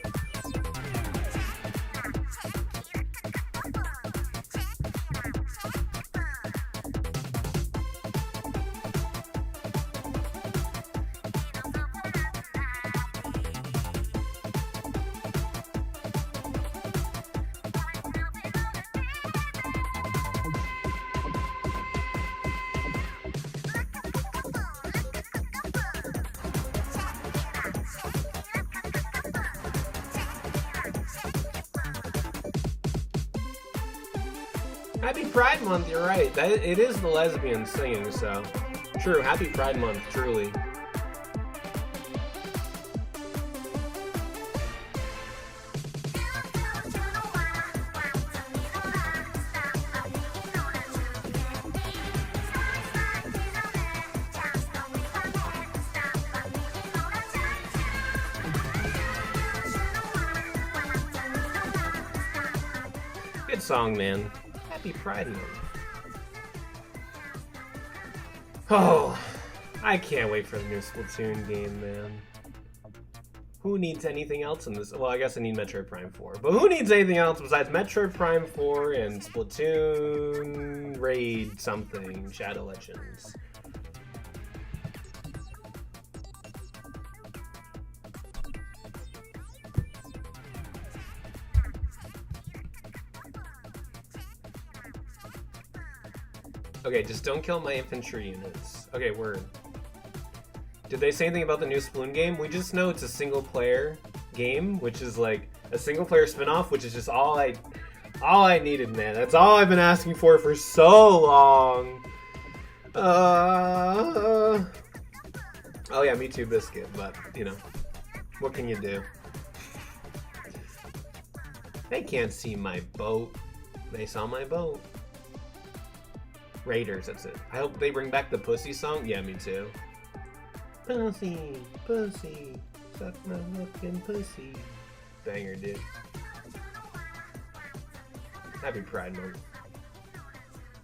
Happy Pride Month, you're right. That it is the lesbians singing, so true. Happy Pride Month, truly. Good song, man. Happy Pride Month. Oh, I can't wait for the new Splatoon game, man. Who needs anything else in this? Well, I guess I need Metroid Prime 4. But who needs anything else besides Metroid Prime 4 and Splatoon Raid something, Shadow Legends? Okay, just don't kill my infantry units. Okay, word. Did they say anything about the new Splatoon game? We just know it's a single player game, which is like a single player spin-off, which is just all I needed, man. That's all I've been asking for so long. Oh yeah, me too, Biscuit, but you know, what can you do? They can't see my boat. They saw my boat. Raiders, that's it. I hope they bring back the Pussy song. Yeah, me too. Pussy, pussy, suck my fucking pussy. Banger, dude. Happy Pride Month.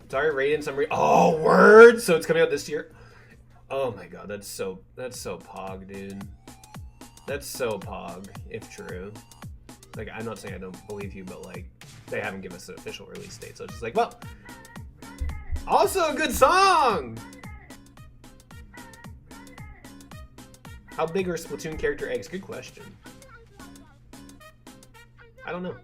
Sorry, Raiden, oh, word! So it's coming out this year? Oh my god, that's so pog, dude. That's so pog, if true. Like, I'm not saying I don't believe you, but like, they haven't given us an official release date, so it's just like, well, also a good song! How big are Splatoon character eggs? Good question. I don't know.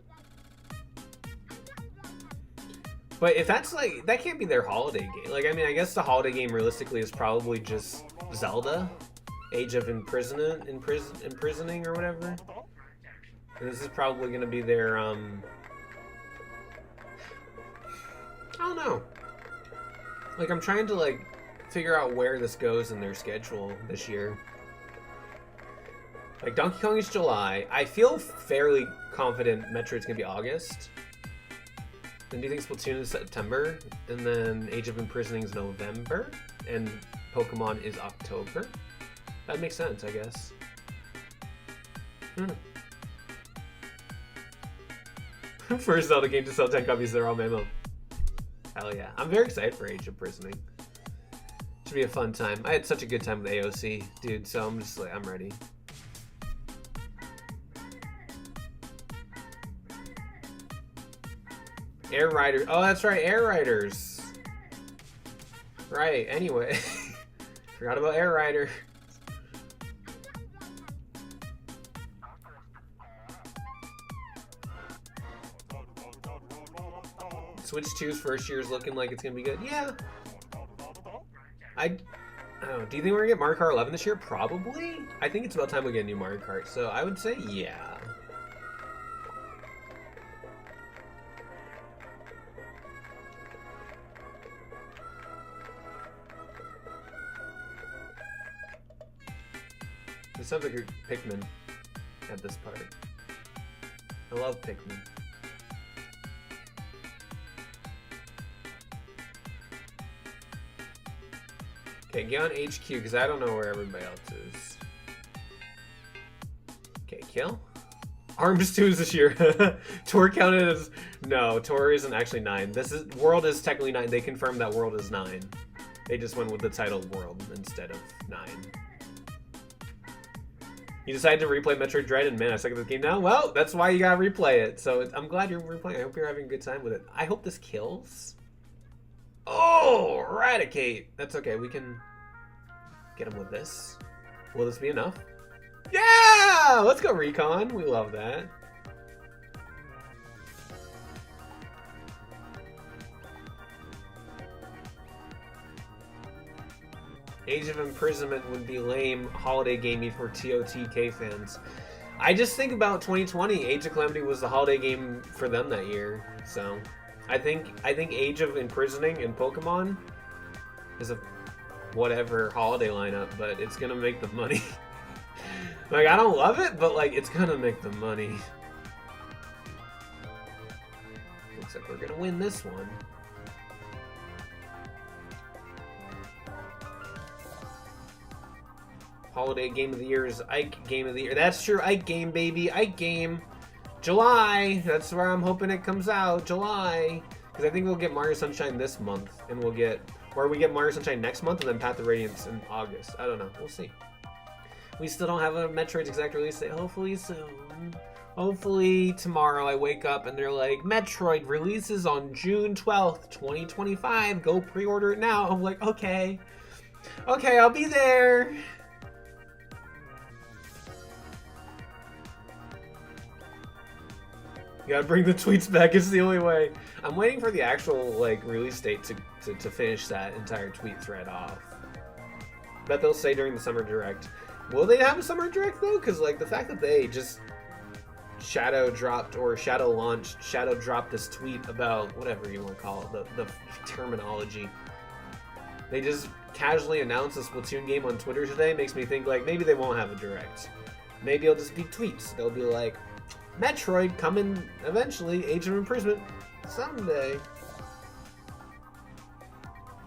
But if that's like, that can't be their holiday game. Like, I mean, I guess the holiday game realistically is probably just Zelda, Age of Imprisoning or whatever. And this is probably gonna be their, I don't know. Like, I'm trying to, like, figure out where this goes in their schedule this year. Like, Donkey Kong is July. I feel fairly confident Metroid's gonna be August. Then do you think Splatoon is September? And then Age of Imprisoning is November? And Pokemon is October? That makes sense, I guess. First Zelda game to sell 10 copies, they're all Memo. Hell yeah. I'm very excited for Age of Imprisoning. Should be a fun time. I had such a good time with AOC, dude, so I'm just like, I'm ready. Air Riders. Oh, that's right, Air Riders. Right, anyway. Forgot about Air Rider. Switch 2's first year is looking like it's gonna be good. Yeah. I don't know. Do you think we're gonna get Mario Kart 11 this year? Probably. I think it's about time we get a new Mario Kart, so I would say yeah. It sounds like a Pikmin at this part. I love Pikmin. Okay, get on HQ, because I don't know where everybody else is. Okay, kill. Arms 2 is this year. Tour counted as... No, Tour isn't actually 9. World is technically 9. They confirmed that World is 9. They just went with the title World instead of 9. You decided to replay Metroid Dread, and man, I suck at this game now? Well, that's why you gotta replay it. So I'm glad you're replaying. I hope you're having a good time with it. I hope this kills. Oh, Eradicate. That's okay. We can get him with this. Will this be enough? Yeah! Let's go Recon. We love that. Age of Imprisonment would be lame holiday gamey for TOTK fans. I just think about 2020. Age of Calamity was the holiday game for them that year. So I think Age of Imprisoning in Pokemon is a whatever holiday lineup, but it's gonna make the money. Like, I don't love it, but like it's gonna make the money. Looks like we're gonna win this one. Holiday game of the year is Ike game of the year. That's true, Ike game, baby. Ike game. July. That's where I'm hoping it comes out. July. Because I think we'll get Mario Sunshine this month. And we'll get... Or we get Mario Sunshine next month and then Path of Radiance in August. I don't know. We'll see. We still don't have a Metroid's exact release date. Hopefully soon. Hopefully tomorrow I wake up and they're like, Metroid releases on June 12th, 2025. Go pre-order it now. I'm like, okay. Okay, I'll be there. You gotta bring the tweets back, it's the only way. I'm waiting for the actual like release date to finish that entire tweet thread off. Bet they'll say during the Summer Direct. Will they have a Summer Direct though? Because like the fact that they just shadow dropped this tweet about whatever you want to call it, the terminology. They just casually announced a Splatoon game on Twitter today, makes me think like maybe they won't have a Direct. Maybe it'll just be tweets. They'll be like, Metroid coming eventually, Age of Imprisonment someday.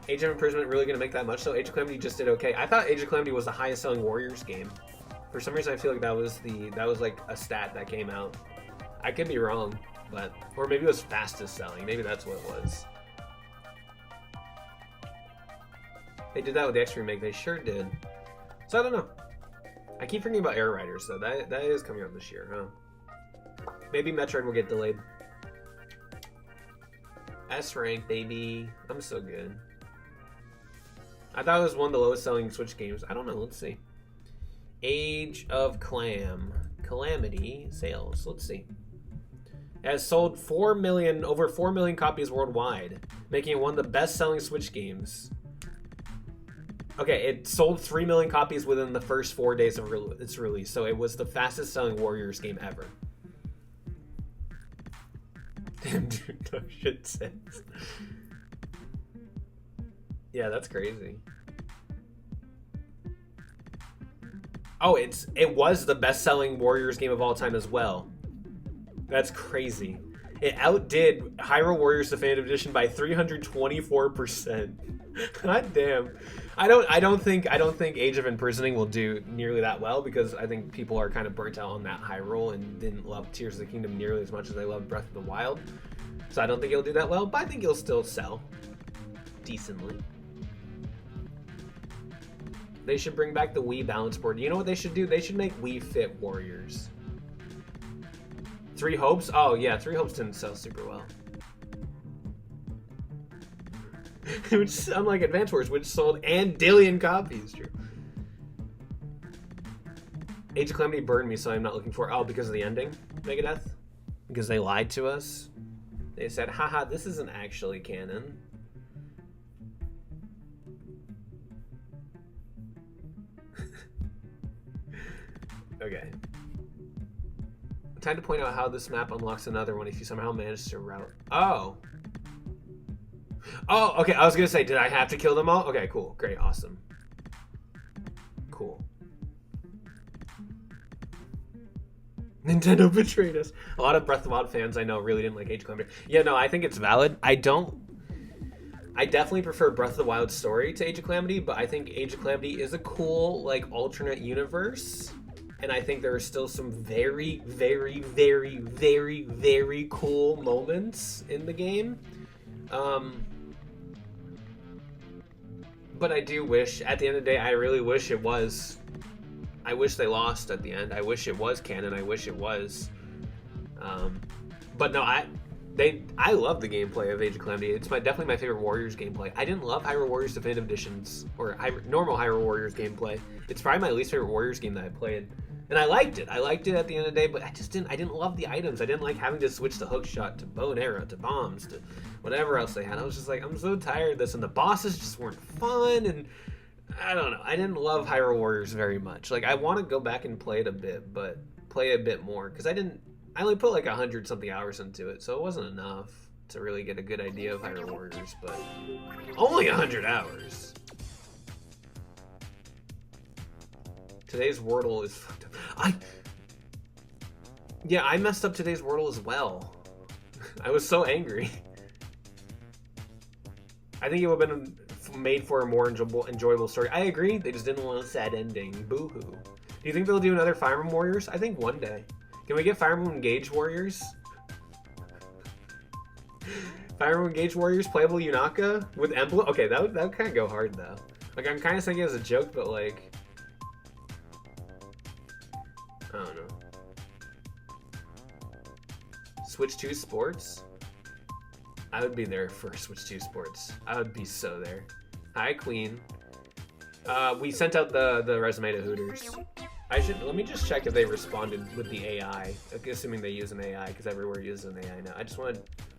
Age of Imprisonment really gonna make that much? So Age of Calamity just did okay. I thought Age of Calamity was the highest selling Warriors game. For some reason I feel like that was like a stat that came out. I could be wrong, but or maybe it was fastest selling. Maybe that's what it was. They did that with the X remake, they sure did. So I don't know. I keep forgetting about Air Riders though. That is coming out this year, huh? Maybe Metroid will get delayed. S rank, baby. I'm so good. I thought it was one of the lowest selling Switch games. I don't know. Let's see. Age of Calamity sales. Let's see. It has sold over 4 million copies worldwide, making it one of the best selling Switch games. Okay, it sold 3 million copies within the first 4 days of its release, so it was the fastest selling Warriors game ever. Damn, dude, no shit sense. Yeah, that's crazy. Oh, it was the best-selling Warriors game of all time as well. That's crazy. It outdid Hyrule Warriors Definitive Edition by 324%. God damn. I don't think Age of Imprisoning will do nearly that well because I think people are kind of burnt out on that Hyrule and didn't love Tears of the Kingdom nearly as much as they loved Breath of the Wild. So I don't think it'll do that well, but I think it'll still sell decently. They should bring back the Wii balance board. You know what they should do? They should make Wii Fit Warriors. Three Hopes? Oh yeah, Three Hopes didn't sell super well. Which, unlike Advance Wars, which sold andillion copies. True. Age of Calamity burned me, so I'm not looking for. Oh, because of the ending, Megadeth? Because they lied to us. They said, haha, this isn't actually canon. Okay. Time to point out how this map unlocks another one if you somehow manage to route. Oh. Oh, okay. I was gonna say, did I have to kill them all? Okay, cool. Great. Awesome. Cool. Nintendo betrayed us. A lot of Breath of the Wild fans I know really didn't like Age of Calamity. Yeah, no, I think it's valid. I definitely prefer Breath of the Wild story to Age of Calamity, but I think Age of Calamity is a cool, like, alternate universe. And I think there are still some very, very, very, very, very cool moments in the game. But I do wish, at the end of the day, I really wish it was. I wish they lost at the end. I wish it was canon. I wish it was. But no, I love the gameplay of Age of Calamity. It's definitely my favorite Warriors gameplay. I didn't love Hyrule Warriors Definitive Editions or normal Hyrule Warriors gameplay. It's probably my least favorite Warriors game that I played. And I liked it. I liked it at the end of the day, but I didn't love the items. I didn't like having to switch the hook shot to bow and arrow to bombs to whatever else they had. I was just like, I'm so tired of this, and the bosses just weren't fun, and I don't know. I didn't love Hyrule Warriors very much. Like, I want to go back and play it a bit, but play a bit more, because I only put like 100 something hours into it, so it wasn't enough to really get a good idea of Hyrule Warriors, but only 100 hours. Today's Wordle is fucked up. Yeah, I messed up today's Wordle as well. I was so angry. I think it would have been made for a more enjoyable story. I agree, they just didn't want a sad ending. Boo-hoo. Do you think they'll do another Fire Emblem Warriors? I think one day. Can we get Fire Emblem Engage Warriors? Fire Emblem Engage Warriors, playable Yunaka with emblem? Okay, that would kind of go hard, though. Like, I'm kind of saying it as a joke, but, like... I don't know. Switch 2 Sports? I would be there for Switch 2 Sports. I would be so there. Hi, Queen. We sent out the resume to Hooters. Let me just check if they responded with the AI, assuming they use an AI, because everywhere uses an AI now. I'm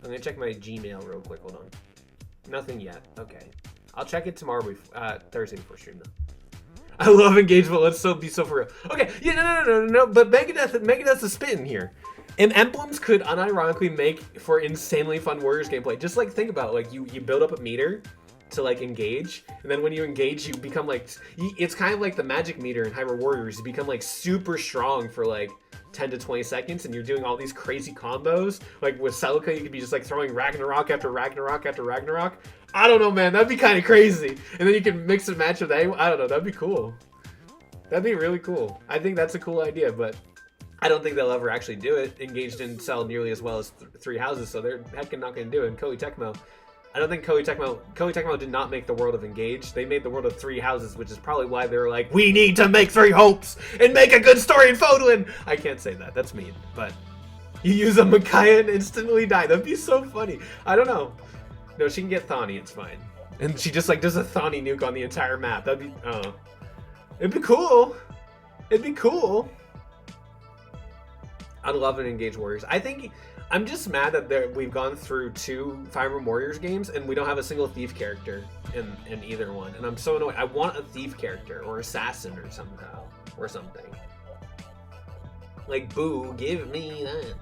gonna check my Gmail real quick, hold on. Nothing yet, okay. I'll check it tomorrow, Thursday before stream though. I love engagement, let's be so for real. Okay, yeah, no, but Megadeth's a spin here. And emblems could unironically make for insanely fun Warriors gameplay. Just like think about it, like you build up a meter to like engage, and then when you engage, you become like, it's kind of like the magic meter in Hyrule Warriors. You become like super strong for like 10 to 20 seconds, and you're doing all these crazy combos. Like with Celica, you could be just like throwing Ragnarok after Ragnarok after Ragnarok. I don't know, man, that'd be kind of crazy. And then you can mix and match with anyone. I don't know, that'd be cool. That'd be really cool. I think that's a cool idea, but I don't think they'll ever actually do it. Engaged didn't sell nearly as well as Three Houses, so they're heckin' not gonna do it. And Koei Tecmo, I don't think Koei Tecmo did not make the world of Engage. They made the world of Three Houses, which is probably why they were like, we need to make Three Hopes and make a good story in Fodlan. I can't say that, that's mean, but you use a Micaiah and instantly die. That'd be so funny. I don't know. No, she can get Thani, it's fine. And she just like does a Thani nuke on the entire map. That'd be, it'd be cool. It'd be cool. I'd love an Engage Warriors. I think I'm just mad that we've gone through 2 Fire Emblem Warriors games and we don't have a single thief character in either one. And I'm so annoyed. I want a thief character or assassin or somehow or something. Like, boo, give me that.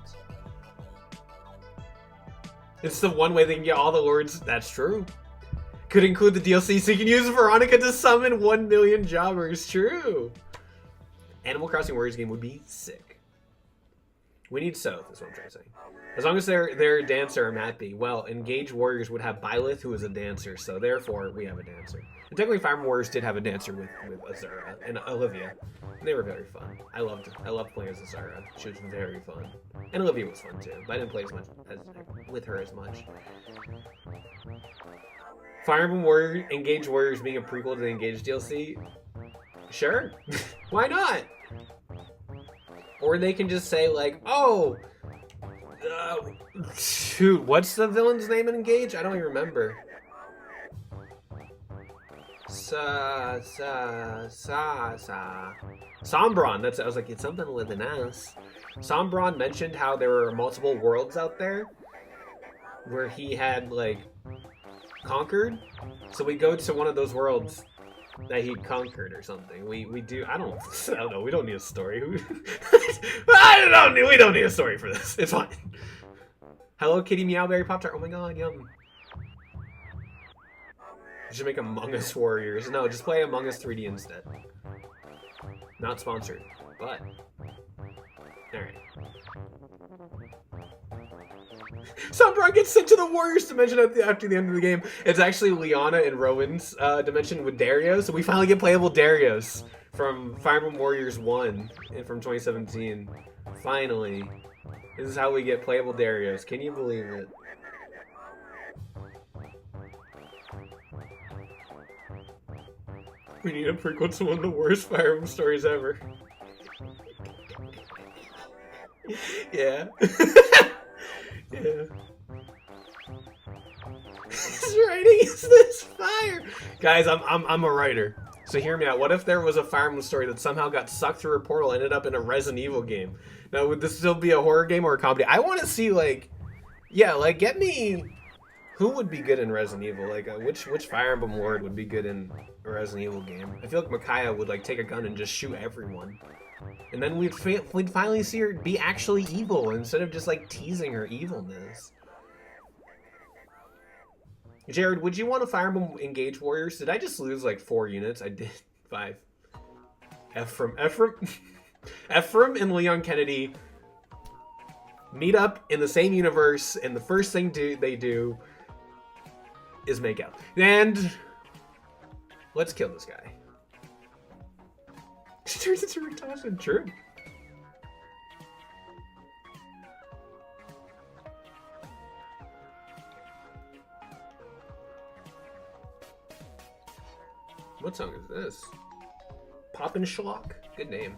It's the one way they can get all the lords. That's true. Could include the DLC so you can use Veronica to summon 1 million jobbers. True. Animal Crossing Warriors game would be sick. We need Soth, is what I'm trying to say. As long as they're a dancer, I'm happy. Well, Engage Warriors would have Byleth, who is a dancer, so therefore we have a dancer. And technically, Fire Emblem Warriors did have a dancer with Azura and Olivia. And they were very fun. I loved playing as Azura. She was very fun. And Olivia was fun too, but I didn't play with her as much. Fire Emblem Engage Warriors being a prequel to the Engage DLC? Sure. Why not? Or they can just say like, oh, shoot, what's the villain's name in Engage? I don't even remember. Sombron, that's it. I was like, it's something with an S. Sombron mentioned how there were multiple worlds out there where he had like conquered. So we go to one of those worlds that he conquered or something. We do. I don't know. We don't need a story. We don't need a story for this. It's fine. Hello Kitty Meowberry Pop-Tart. Oh my god, yum. You should make Among Us Warriors. No, just play Among Us 3D instead. Not sponsored, but alright. Sombron gets sent to the Warriors dimension after the end of the game. It's actually Liana and Rowan's dimension with Darius. So we finally get playable Darius from Fire Emblem Warriors 1 and from 2017. Finally. This is how we get playable Darius. Can you believe it? We need a prequel to one of the worst Fire Emblem stories ever. Yeah. Yeah. His writing is this fire. Guys, I'm a writer. So hear me out. What if there was a Fire Emblem story that somehow got sucked through a portal and ended up in a Resident Evil game? Now, would this still be a horror game or a comedy? I want to see, like, yeah, like, get me... Who would be good in Resident Evil? Like, which Fire Emblem Lord would be good in a Resident Evil game? I feel like Micaiah would, like, take a gun and just shoot everyone. And then we'd finally see her be actually evil instead of just, like, teasing her evilness. Jared, would you want to Fire Emblem Engage Warriors? Did I just lose like 4 units? I did. 5. Ephraim and Leon Kennedy meet up in the same universe, and the first thing they do is make out. And let's kill this guy. She turns into Riktasha. True. What song is this? Poppin' Schlock? Good name.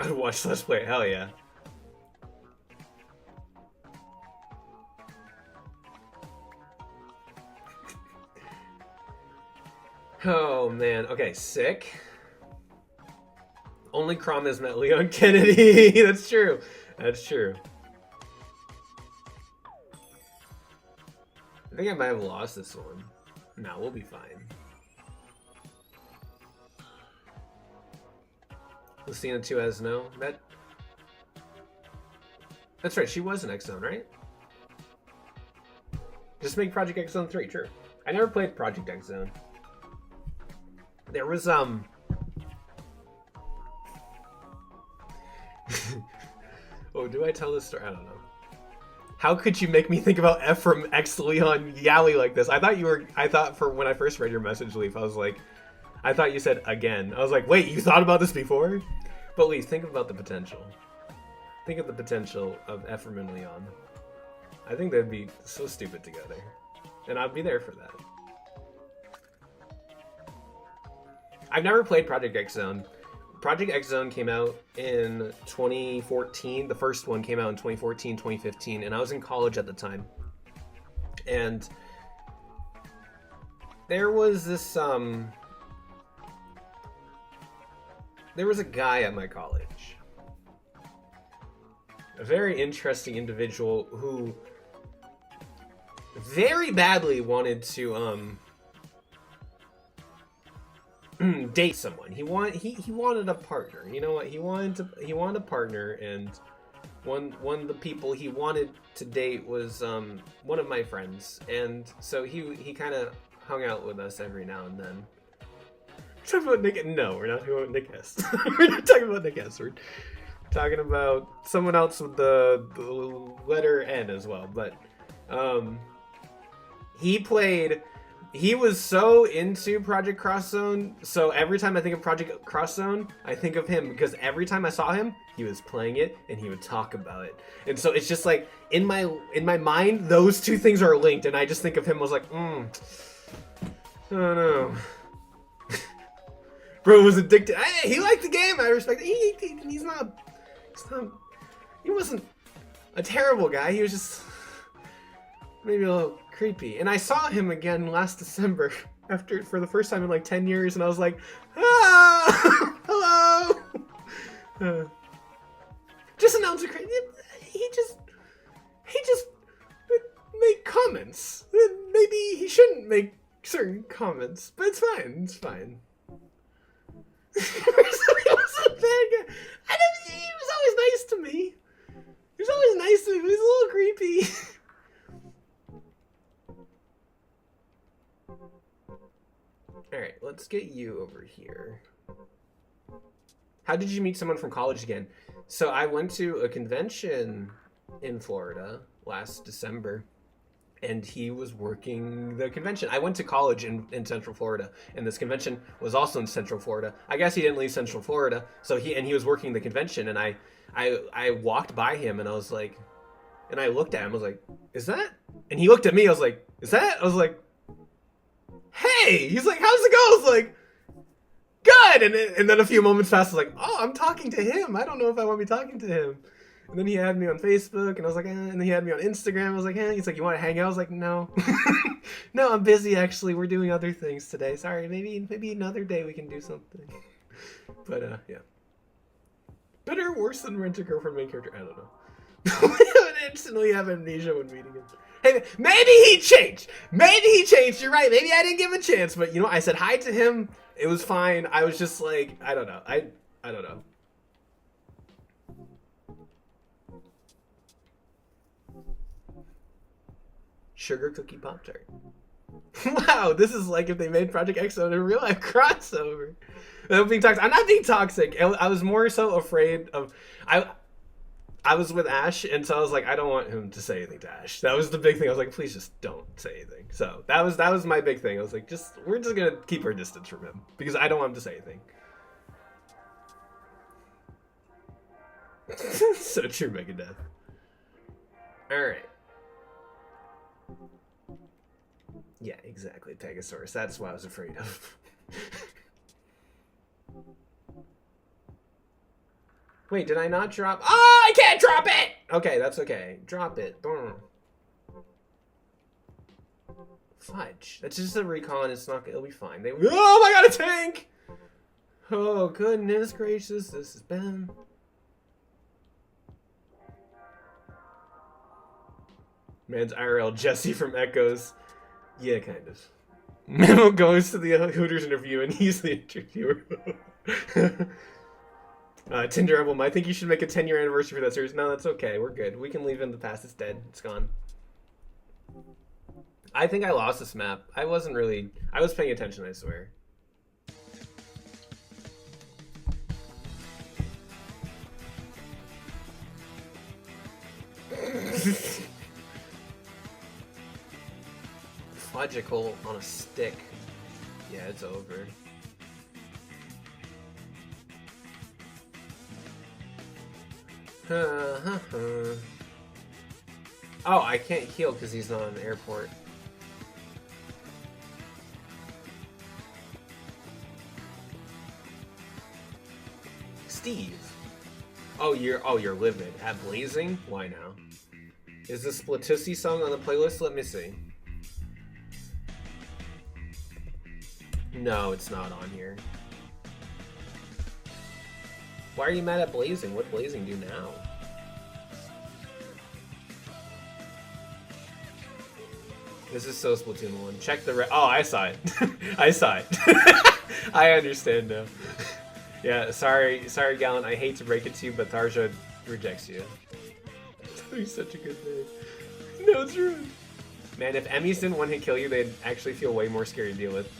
I'd watch Let's Play. Hell yeah. Oh man. Okay, sick. Only Crom has met Leon Kennedy. That's true. That's true. I think I might have lost this one. No, we'll be fine. Lucina 2 has no. That's right, she was an X-Zone, right? Just make Project X-Zone 3, true. I never played Project X-Zone. There was, Oh, do I tell this story? I don't know. How could you make me think about Ephraim X Leon Yali like this? I thought for when I first read your message, Leaf, I was like, I thought you said again. I was like, wait, you thought about this before? But Leaf, think about the potential. Think of the potential of Ephraim and Leon. I think they'd be so stupid together. And I'd be there for that. I've never played Project X Zone. Project X Zone came out in 2014. The first one came out in 2014, 2015, and I was in college at the time. And there was this, there was a guy at my college. A very interesting individual who very badly wanted to, date someone. He wanted a partner. You know what? He wanted a partner, and one of the people he wanted to date was one of my friends, and so he kind of hung out with us every now and then. Talking about Nick? No, we're not talking about Nick S. We're not talking about Nick S. We're talking about someone else with the letter N as well. But he was so into Project Cross Zone, so every time I think of Project Cross Zone, I think of him, because every time I saw him, he was playing it and he would talk about it. And so it's just like in my mind, those two things are linked, and I just think of him. I was like, I don't know. Bro was addicted. Hey, he liked the game. I respect it. He wasn't a terrible guy. He was just maybe a little creepy. And I saw him again last December for the first time in like 10 years, and I was like, hello. Just announce a crazy. He just make comments. Maybe he shouldn't make certain comments, but it's fine. It's fine. He was a bad guy. He was always nice to me. He was always nice to me, but he's a little creepy. Alright, let's get you over here. How did you meet someone from college again? So I went to a convention in Florida last December, and he was working the convention. I went to college in Central Florida, and this convention was also in Central Florida. I guess he didn't leave Central Florida, so he was working the convention, and I walked by him, and I was like, and I looked at him, I was like, is that? And he looked at me, I was like, is that? I was like, hey! He's like, how's it go? I was like, good! And then a few moments passed, I was like, oh, I'm talking to him. I don't know if I want to be talking to him. And then he had me on Facebook, and I was like, and then he had me on Instagram. I was like, He's like, you want to hang out? I was like, no. No, I'm busy, actually. We're doing other things today. Sorry, maybe another day we can do something. But, yeah. Better or worse than Rent-A-Girlfriend main character? I don't know. I would instantly have amnesia when meeting him. Hey, maybe he changed. You're right. Maybe I didn't give him a chance. But, I said hi to him. It was fine. I was just like, I don't know. I don't know. Sugar Cookie Pop-Tart. Wow, this is like if they made Project X in a real life crossover. I'm being toxic. I'm not being toxic. I was more so afraid of... I was with Ash, and so I was like, I don't want him to say anything to Ash. That was the big thing. I was like, please just don't say anything. So that was my big thing. I was like, we're just gonna keep our distance from him because I don't want him to say anything. So true, Megadeth. All right. Yeah, exactly, Pegasaurus. That's what I was afraid of. Wait, did I not drop? Oh, I can't drop it! Okay, that's okay. Drop it. Boom. Fudge. That's just a recon. It's not. It'll be fine. Oh my god, a tank! Oh, goodness gracious. This has been... Man's IRL Jesse from Echoes. Yeah, kind of. Memo goes to the Hooters interview and he's the interviewer. Tinder Emblem, I think you should make a 10-year anniversary for that series. No, that's okay. We're good. We can leave in the past. It's dead. It's gone. I think I lost this map. I wasn't really... I was paying attention, I swear. Fudgicle on a stick. Yeah, it's over. Oh, I can't heal because he's not in the airport. Steve. Oh, you're livid. At Blazing? Why now? Is the Splatoosy song on the playlist? Let me see. No, it's not on here. Why are you mad at Blazing? What Blazing do now? This is so Splatoon 1. Check the oh, I saw it. I saw it. I understand now. Yeah, sorry, Gallant. I hate to break it to you, but Tharja rejects you. He's such a good name. No, it's rude. Man, if Emmys didn't one hit kill you, they'd actually feel way more scary to deal with.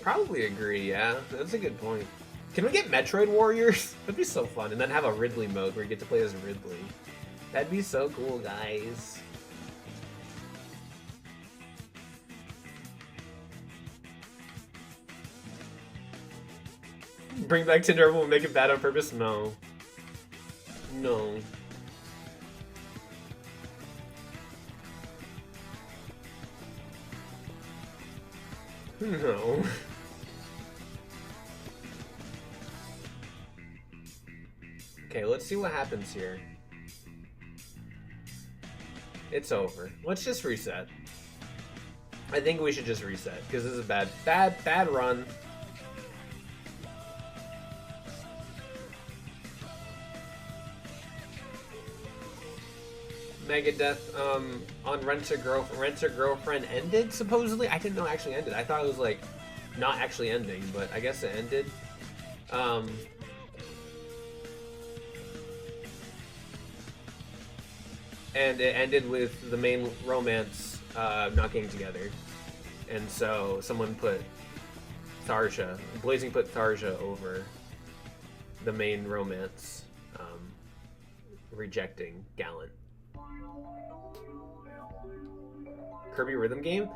Probably agree, yeah. That's a good point. Can we get Metroid Warriors? That'd be so fun. And then have a Ridley mode where you get to play as Ridley. That'd be so cool, guys. Bring back Tinder Emblem and make it bad on purpose? No. No. No. Okay, let's see what happens here. It's over. Let's just reset. I think we should just reset because this is a bad run. Megadeth on Rent a Girlfriend ended supposedly. I didn't know it actually ended. I thought it was like not actually ending, but I guess it ended. And it ended with the main romance not getting together, and so someone put Tharja, Blazing put Tharja over the main romance, rejecting Gallant. Kirby Rhythm Game?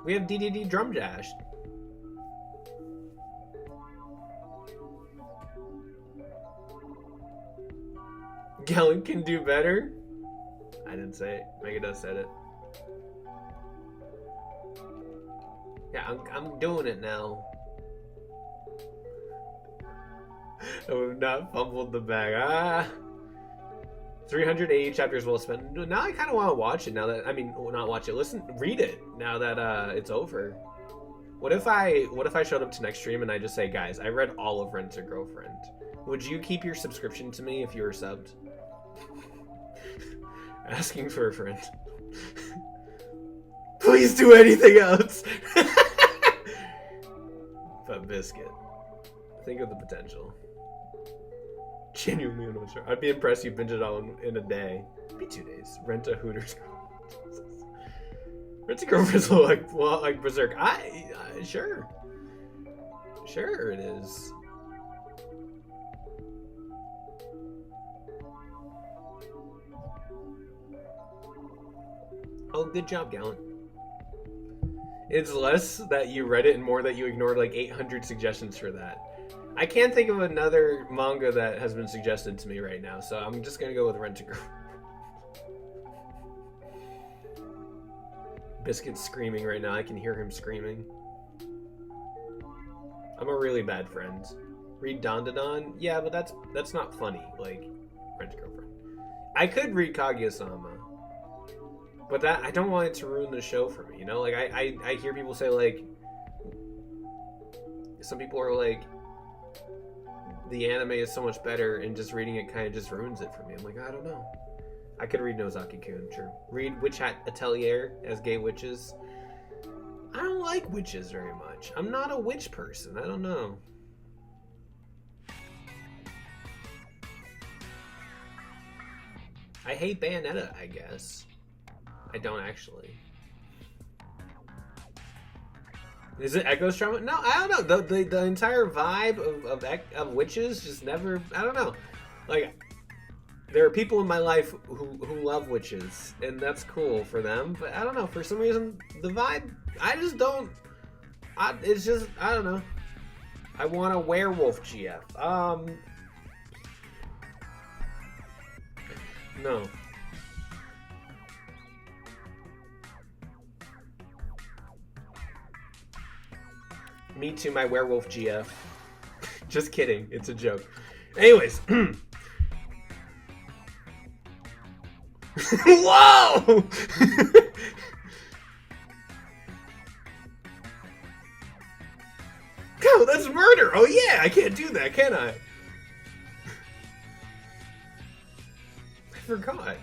We have DDD Drum Dash. Gallant can do better? I didn't say it. Megadeth said it. Yeah, I'm doing it now. I have not fumbled the bag. Ah! 380 chapters well spent. Now I kind of want to watch it now that, I mean, not watch it, read it now that it's over. What if I showed up to next stream and I just say, guys, I read all of Rent a Girlfriend. Would you keep your subscription to me if you were subbed? Asking for a friend. Please do anything else. But Biscuit. Think of the potential. Genuinely, I'm not sure. I'd be impressed you binge it all in a day. It'd be 2 days. Rent a Hooters. Rent a Girlfriend's like Berserk. Sure. Sure it is. Oh, good job, Gallant. It's less that you read it and more that you ignored like 800 suggestions for that. I can't think of another manga that has been suggested to me right now, so I'm just gonna go with Rent a Girl. Biscuit's screaming right now. I can hear him screaming. I'm a really bad friend. Read Dandadan? Yeah, but that's not funny. Like, Rent a Girlfriend. I could read Kaguya-sama. But that, I don't want it to ruin the show for me, you know? Like, I hear people say, like... Some people are like... The anime is so much better, and just reading it kind of just ruins it for me. I'm like, I don't know. I could read Nozaki-kun, sure. Read Witch Hat Atelier as gay witches. I don't like witches very much. I'm not a witch person. I don't know. I hate Bayonetta, I guess. I don't actually. Is it Echo Stroma? No, I don't know. The entire vibe of witches just never... I don't know. Like, there are people in my life who love witches, and that's cool for them. But I don't know. For some reason, the vibe... I just don't... it's just... I don't know. I want a werewolf GF. No. Me too, my werewolf GF. Just kidding. It's a joke. Anyways. Whoa! No, that's murder. Oh yeah, I can't do that, can I? I forgot.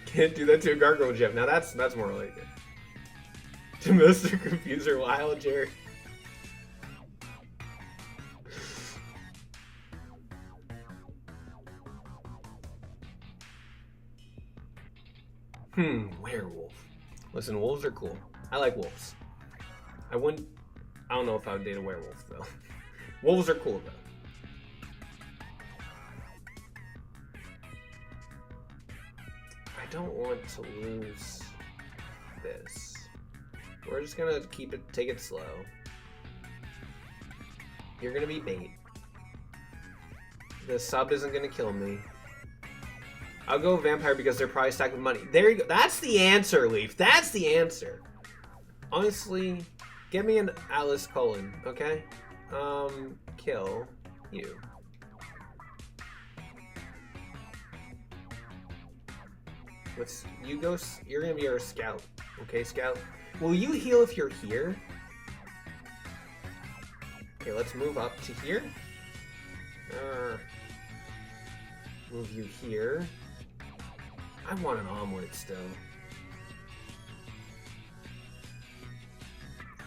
Can't do that to a gargoyle, Jeff. Now that's more like it. To Mr. Confuser, Lyle, Jerry. Werewolf. Listen, wolves are cool. I like wolves. I don't know if I would date a werewolf, though. Wolves are cool, though. I don't want to lose this. We're just gonna take it slow. You're gonna be bait. The sub isn't gonna kill me. I'll go vampire because they're probably stacked with money. There you go. That's the answer, Leaf. That's the answer. Honestly, give me an Alice Cullen, okay? Kill you. You're gonna be our scout, okay, scout? Will you heal if you're here? Okay, let's move up to here. Move you here. I want an omelet still.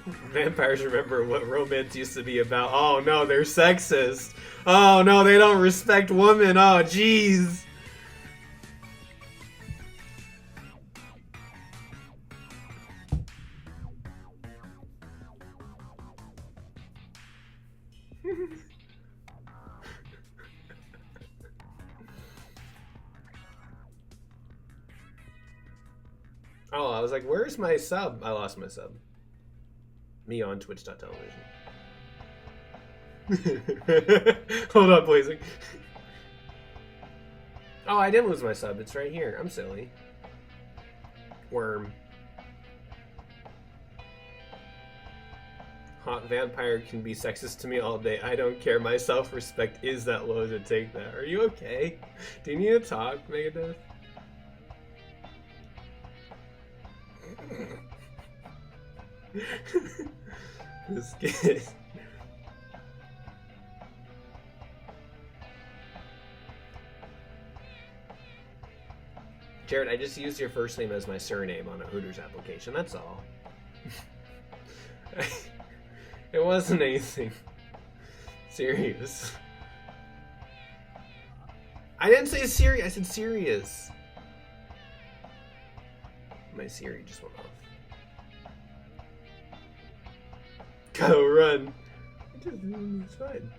Vampires remember what romance used to be about. Oh no, they're sexist. Oh no, they don't respect women. Oh jeez. Oh, I was like, where's my sub? I lost my sub. Me on twitch.television. Hold on, Blazing. Oh, I didn't lose my sub. It's right here. I'm silly. Worm. Hot vampire can be sexist to me all day. I don't care. My self-respect is that low to take that. Are you okay? Do you need to talk, Megadeth? This kid. Jared, I just used your first name as my surname on a Hooters application, that's all. It wasn't anything serious. I didn't say serious. I said serious. My Siri just went off. Go run. It's fine.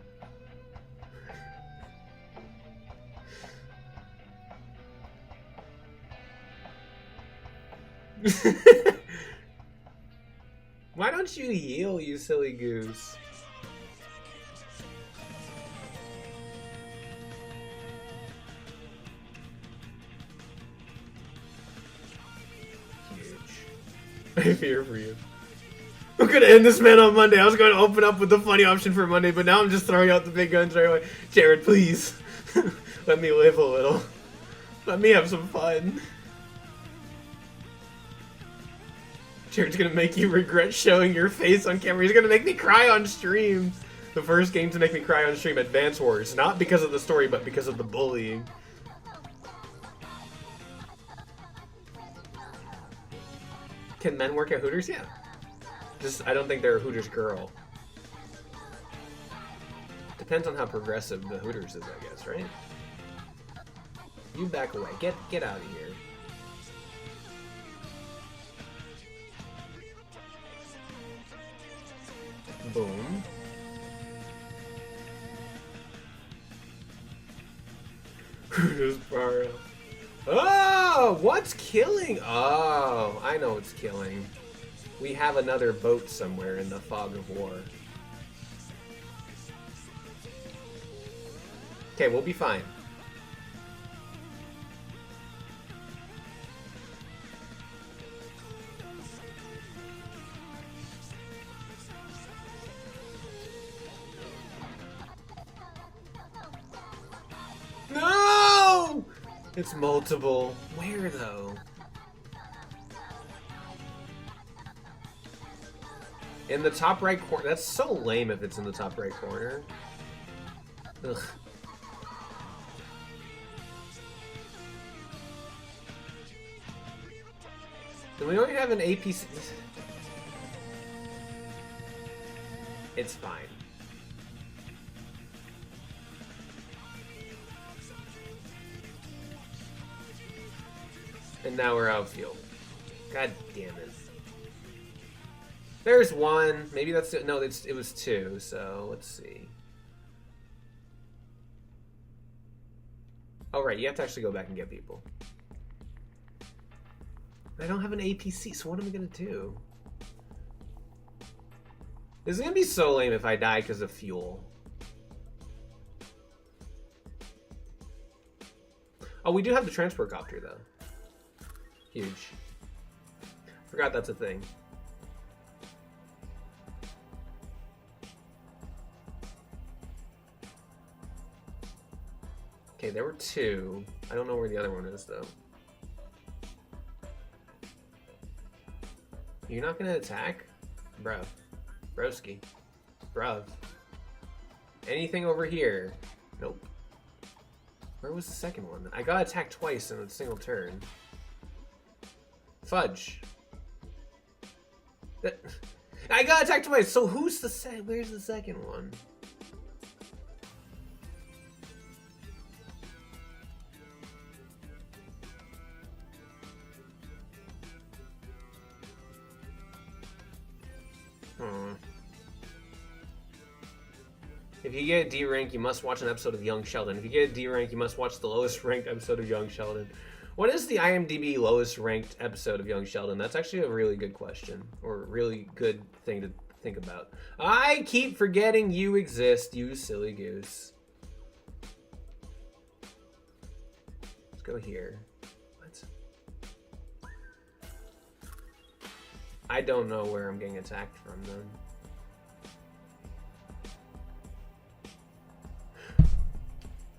Why don't you heal, you silly goose? Huge. I fear for you. I'm gonna end this man on Monday. I was going to open up with the funny option for Monday, but now I'm just throwing out the big guns right away. Jared, please. Let me live a little. Let me have some fun. Jared's gonna make you regret showing your face on camera. He's gonna make me cry on stream. The first game to make me cry on stream, Advance Wars. Not because of the story, but because of the bullying. Can men work at Hooters? Yeah. Just, I don't think they're a Hooters girl. Depends on how progressive the Hooters is, I guess, right? You back away. Get out of here. Boom. Hooters bar. Oh, what's killing? Oh, I know what's killing. We have another boat somewhere in the fog of war. Okay, we'll be fine. No! It's multiple. Where though? In the top right corner. That's so lame if it's in the top right corner. Ugh. Do we only have an APC? It's fine. And now we're outfield. God damn it. There's one. Maybe that's it. No, it was two. So let's see. Oh right, you have to actually go back and get people. I don't have an APC, so what am I gonna do? This is gonna be so lame if I die because of fuel. Oh, we do have the transport copter though. Huge. Forgot that's a thing. Okay, there were two. I don't know where the other one is though. You're not gonna attack? Bruh. Broski. Bruv. Anything over here? Nope. Where was the second one? I got attacked twice in a single turn. Fudge. I got attacked twice, so who's the where's the second one? If you get a D rank, you must watch an episode of Young Sheldon. If you get a D rank, you must watch the lowest ranked episode of Young Sheldon. What is the IMDb lowest ranked episode of Young Sheldon? That's actually a really good question, or a really good thing to think about. I keep forgetting you exist, you silly goose. Let's go here. What? I don't know where I'm getting attacked from then.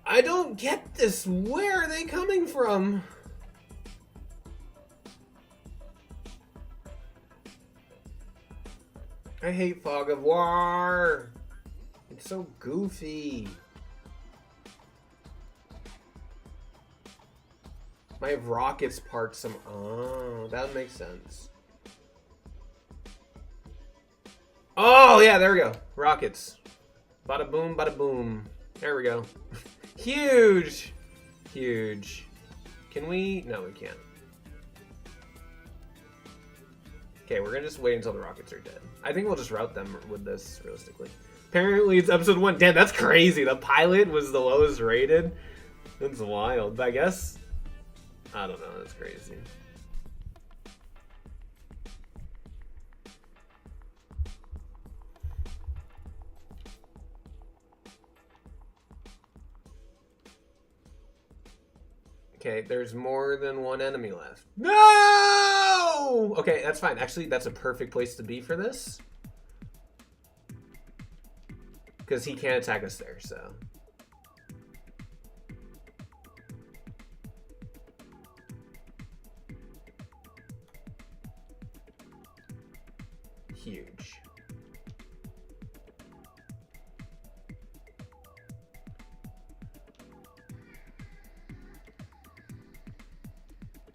I don't get this. Where are they coming from? I hate Fog of War. It's so goofy. My rockets parked some. Oh, that makes sense. Oh, yeah, there we go. Rockets. Bada boom, bada boom. There we go. Huge. Huge. Can we? No, we can't. Okay, we're gonna just wait until the rockets are dead. I think we'll just route them with this, realistically. Apparently it's episode 1. Damn, that's crazy. The pilot was the lowest rated. That's wild. But I guess... I don't know, that's crazy. Okay, there's more than one enemy left. No! Okay, that's fine. Actually, that's a perfect place to be for this. Because he can't attack us there, so... Huge.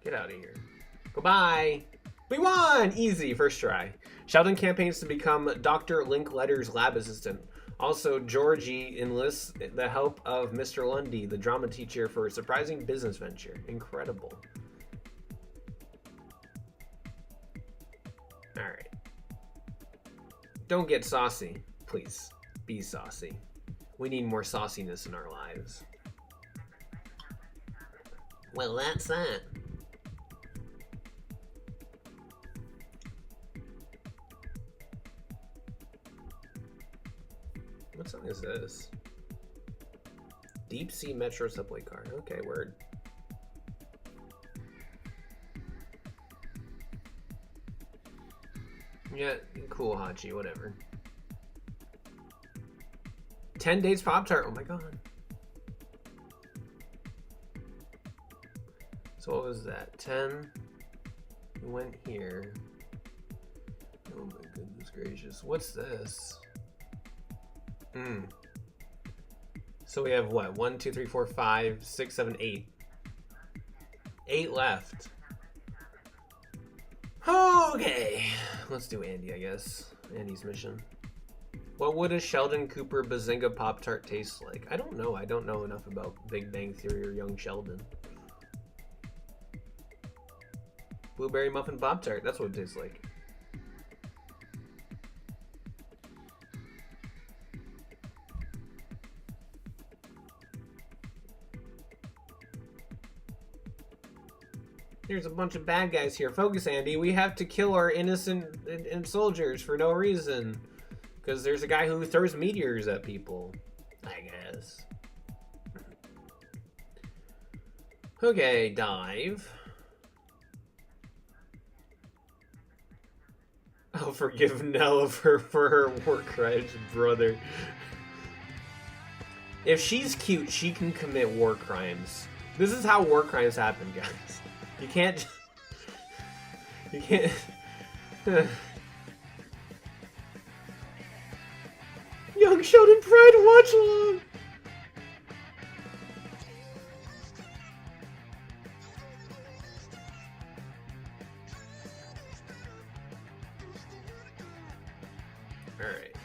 Get out of here. Goodbye. We won! Easy, first try. Sheldon campaigns to become Dr. Linkletter's lab assistant. Also, Georgie enlists the help of Mr. Lundy, the drama teacher, for a surprising business venture. Incredible. Alright. Don't get saucy. Please, be saucy. We need more sauciness in our lives. Well, that's that. What song is this? Deep Sea Metro Subway Car. Okay, word. Yeah, cool, Hachi, whatever. 10 days Pop-Tart, oh my god. So what was that? 10. We went here. Oh my goodness gracious. What's this? So we have what? 1, 2, 3, 4, 5, 6, 7, 8. 8 left. Okay. Let's do Andy, I guess. Andy's mission. What would a Sheldon Cooper Bazinga Pop-Tart taste like? I don't know. I don't know enough about Big Bang Theory or Young Sheldon. Blueberry Muffin Pop-Tart. That's what it tastes like. There's a bunch of bad guys here. Focus, Andy. We have to kill our innocent soldiers for no reason. Because there's a guy who throws meteors at people. I guess. Okay, dive. I'll forgive Nella for her war crimes, brother. If she's cute, she can commit war crimes. This is how war crimes happen, guys. You can't... You can't... Young Sheldon Pride watch along! Alright.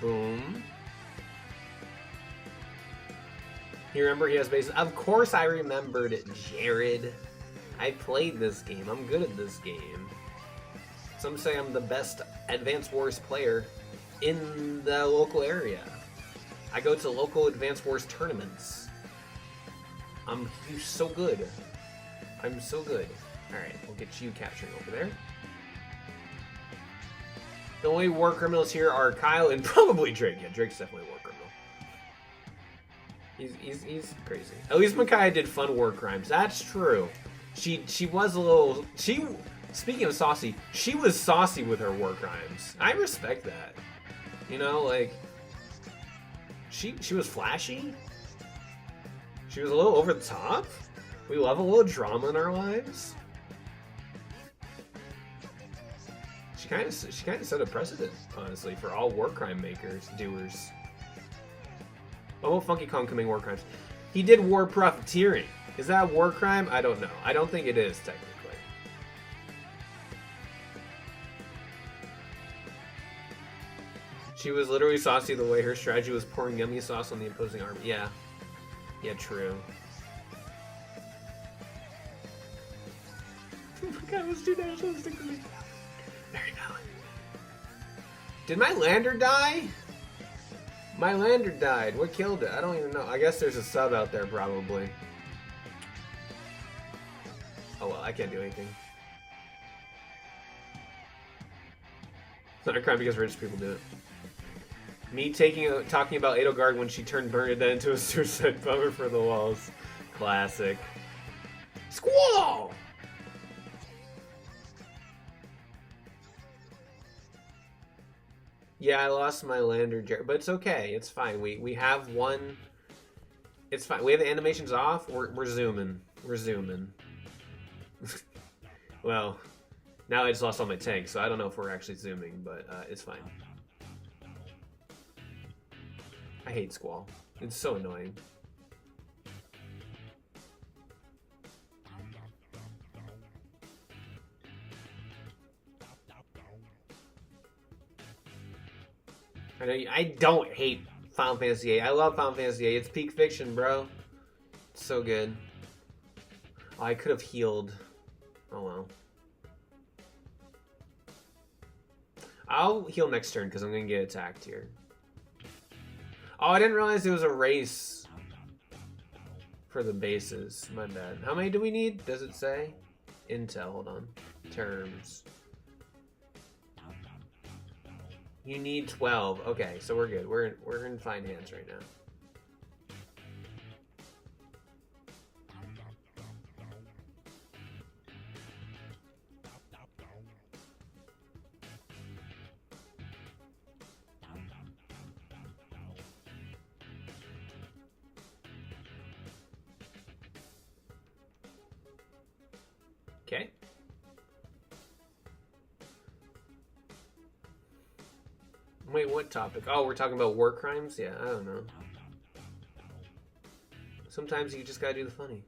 Boom. You remember he has bases? Of course I remembered it, Jared. I played this game. I'm good at this game. Some say I'm the best Advance Wars player in the local area. I go to local Advance Wars tournaments. I'm so good. I'm so good. Alright, we'll get you capturing over there. The only war criminals here are Kyle and probably Drake. Yeah, Drake's definitely a war criminal. He's crazy. At least Micaiah did fun war crimes. That's true. She was a little... Speaking of saucy, she was saucy with her war crimes. I respect that. You know, like... She was flashy. She was a little over the top. We love a little drama in our lives. She kind of set a precedent, honestly, for all war crime doers. Oh, Funky Kong committing war crimes. He did war profiteering. Is that a war crime? I don't know. I don't think it is, technically. She was literally saucy the way her strategy was pouring yummy sauce on the opposing army. Yeah. Yeah, true. Oh my god, let's do nationalistic. Very valid. Did my lander die? My lander died. What killed it? I don't even know. I guess there's a sub out there, probably. Oh well, I can't do anything. It's not a crime because rich people do it. Me talking about Edelgard when she turned Bernadette into a suicide bomber for the walls. Classic. Squall! Yeah, I lost my lander, but it's okay. It's fine. We have one. It's fine. We have the animations off. We're zooming. We're zooming. Well, now I just lost all my tanks, so I don't know if we're actually zooming, but it's fine. I hate Squall. It's so annoying. I don't hate Final Fantasy VIII. I love Final Fantasy VIII. It's peak fiction, bro. It's so good. Oh, I could have healed. Oh well. I'll heal next turn because I'm going to get attacked here. Oh, I didn't realize there was a race for the bases. My bad. How many do we need? Does it say? Intel, hold on. Terms. You need 12. Okay, so we're good. We're in fine hands right now. Okay. Wait, what topic? Oh, we're talking about war crimes? Yeah, I don't know. Sometimes you just gotta do the funny.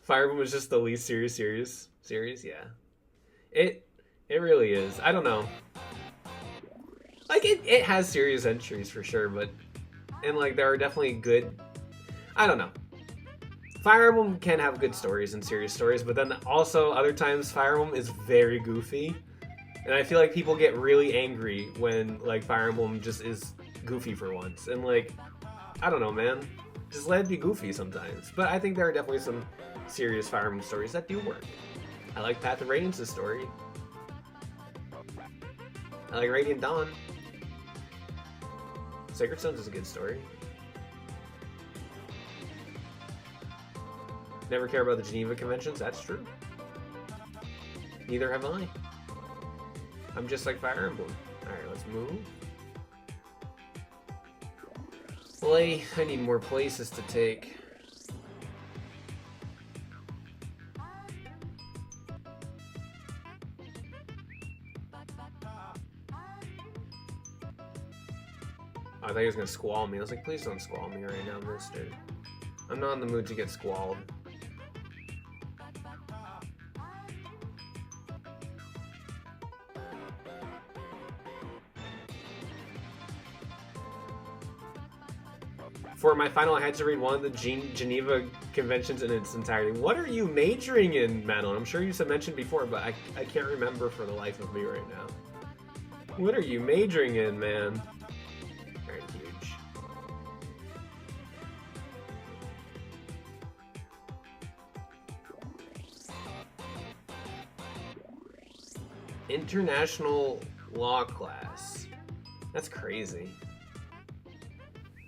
Fire Emblem was just the least serious series? Yeah. It really is. I don't know. Like, it has serious entries for sure, but... And, like, there are definitely good... I don't know. Fire Emblem can have good stories and serious stories, but then also other times Fire Emblem is very goofy. And I feel like people get really angry when, like, Fire Emblem just is goofy for once. And, like, I don't know, man. Just let it be goofy sometimes. But I think there are definitely some serious Fire Emblem stories that do work. I like Path of Radiance's story. I like Radiant Dawn. Sacred Stones is a good story. Never care about the Geneva Conventions, that's true. Neither have I. I'm just like Fire Emblem. Alright, let's move. Play. I need more places to take. I thought he was gonna squall me. I was like, please don't squall me right now, mister. I'm not in the mood to get squalled. For my final, I had to read one of the Geneva Conventions in its entirety. What are you majoring in, Madeline? I'm sure you mentioned before, but I can't remember for the life of me right now. What are you majoring in, man? Alright, huge. International law class. That's crazy.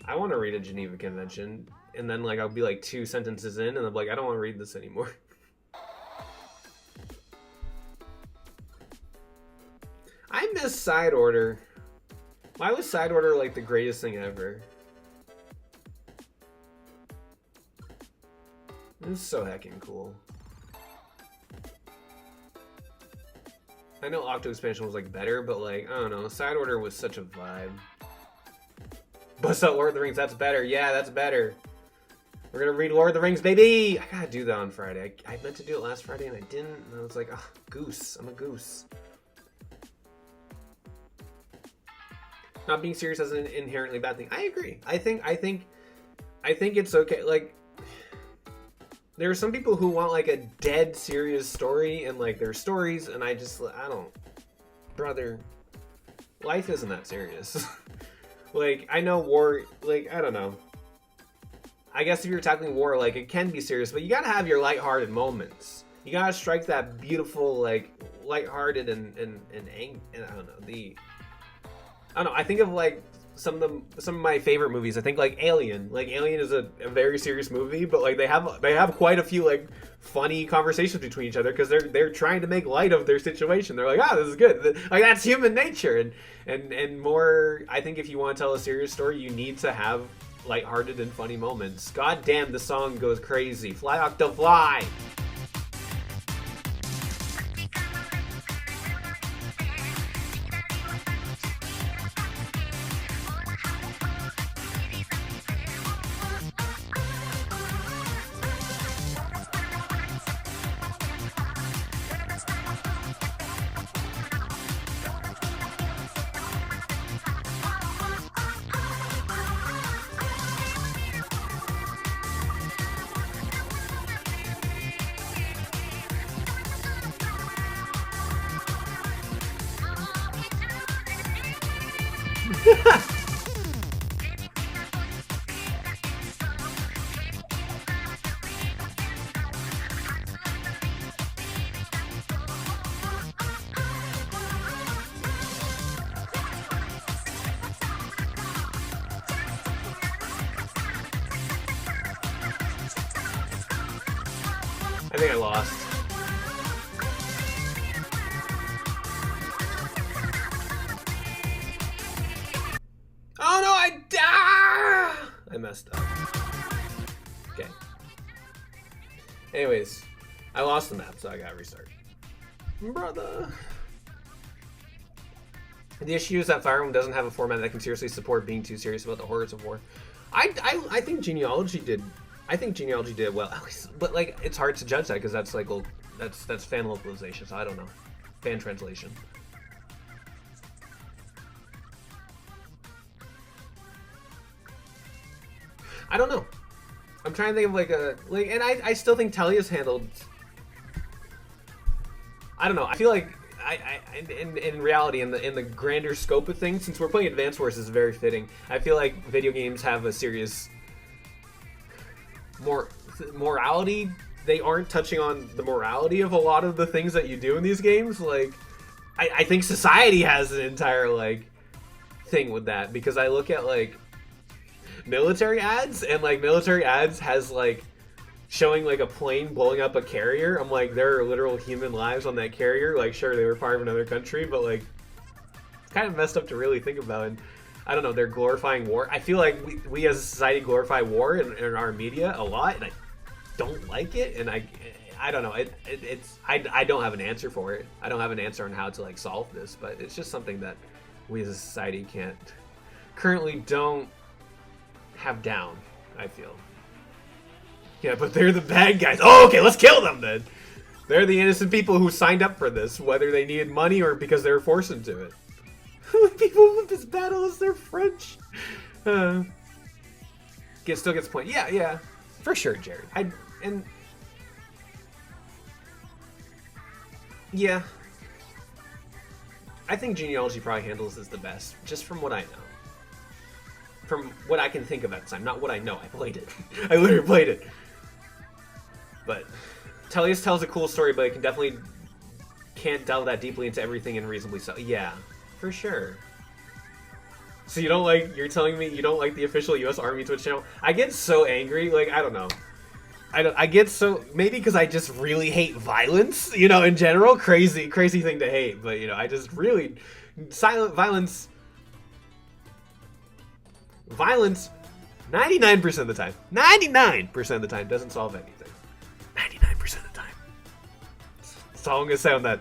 I want to read a Geneva Convention, and then like I'll be like 2 sentences in, and I'm like, I don't want to read this anymore. I miss Side Order. Why was Side Order like the greatest thing ever? This is so heckin' cool. I know Octo Expansion was like better, but like I don't know, Side Order was such a vibe. Bust out Lord of the Rings, that's better. Yeah, that's better. We're gonna read Lord of the Rings, baby! I gotta do that on Friday. I meant to do it last Friday and I didn't. And I was like, oh, goose. I'm a goose. Not being serious is an inherently bad thing. I agree. I think it's okay. Like, there are some people who want like a dead serious story and like their stories, and I don't. Brother, life isn't that serious. Like, I know war, like, I don't know. I guess if you're tackling war, like, it can be serious, but you gotta have your lighthearted moments. You gotta strike that beautiful, like, lighthearted and I don't know, I think of, like, some of my favorite movies. I think, like, Alien. Like, Alien is a very serious movie, but, like, they have quite a few, like, funny conversations between each other because they're trying to make light of their situation. They're like, this is good. Like, that's human nature. And more, I think if you want to tell a serious story, you need to have lighthearted and funny moments. God damn, the song goes crazy. Fly Octo Fly! I think I lost. Oh no, I messed up. Okay. Anyways, I lost the map, so I gotta restart. Brother. The issue is that Fire Emblem doesn't have a format that can seriously support being too serious about the horrors of war. I think Genealogy did. I think Genealogy did well, at least, but like it's hard to judge that because that's like that's fan localization, so I don't know, fan translation. I don't know. I'm trying to think of and I still think Talia's handled. I don't know. I feel like in reality, in the grander scope of things, since we're playing Advance Wars, is very fitting. I feel like video games have a serious morality. They aren't touching on the morality of a lot of the things that you do in these games. Like, I think society has an entire like thing with that, because I look at like military ads, and like military ads has like showing like a plane blowing up a carrier. I'm like, there are literal human lives on that carrier. Like, sure, they were part of another country, but like it's kind of messed up to really think about. And I don't know, they're glorifying war. I feel like we as a society glorify war in our media a lot, and I don't like it. And I don't know. I don't have an answer for it. I don't have an answer on how to like solve this, but it's just something that we as a society currently don't have down, I feel. Yeah, but they're the bad guys. Oh, okay, let's kill them then. They're the innocent people who signed up for this, whether they needed money or because they were forced into it. People with this battle is they're French. Still gets point. Yeah, for sure, Jared. Yeah. I think Genealogy probably handles this the best, just from what I know. From what I can think of at the time, not what I know. I played it. I literally played it. But Tellius tells a cool story, but it can't delve that deeply into everything and reasonably so. Yeah, for sure. So you're telling me you don't like the official U.S. Army Twitch channel? I get so angry, like, I don't know. I get so, maybe because I just really hate violence, in general. Crazy thing to hate, but, I just really, silent violence, 99% of the time, 99% of the time doesn't solve anything. 99% of the time. That's all I'm going to say on that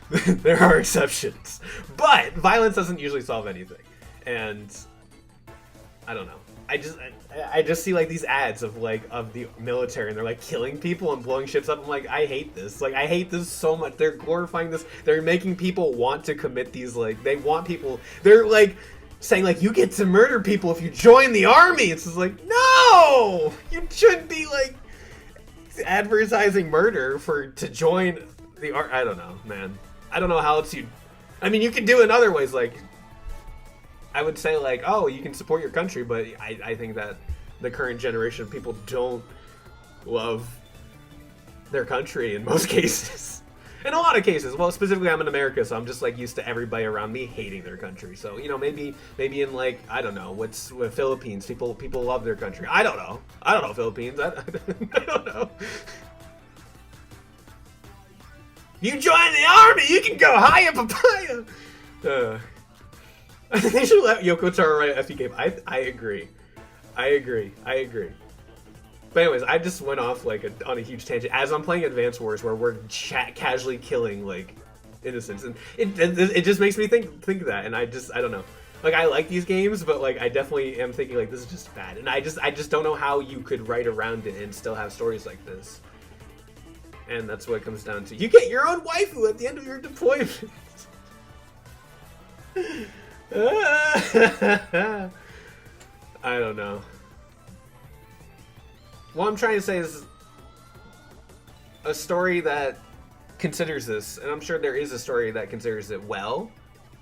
There are exceptions, but violence doesn't usually solve anything, and I don't know. I just see like these ads of the military, and they're like killing people and blowing ships up. I'm like, I hate this. Like, I hate this so much. They're glorifying this. They're making people want to commit these, like, they want people. They're like saying like, you get to murder people if you join the army. It's just like, no, you shouldn't be like advertising murder to join the army. I don't know, man. I don't know how else you. I mean, you can do it in other ways, like. I would say like, oh, you can support your country, but I think that the current generation of people don't love their country in most cases. In a lot of cases. Well, specifically I'm in America, so I'm just like used to everybody around me hating their country. So, you know, maybe in like, I don't know, with Philippines, people love their country. I don't know. Philippines. I don't know. You join the army, you can go higher papaya. I think they should let Yoko Taro write an FP game. I agree. But anyways, I just went off like on a huge tangent as I'm playing Advance Wars, where we're casually killing like innocents, and it just makes me think of that, and I don't know. Like, I like these games, but like I definitely am thinking like this is just bad, and I just don't know how you could write around it and still have stories like this. And that's what it comes down to. You get your own waifu at the end of your deployment. I don't know. What I'm trying to say is a story that considers this, and I'm sure there is a story that considers it well,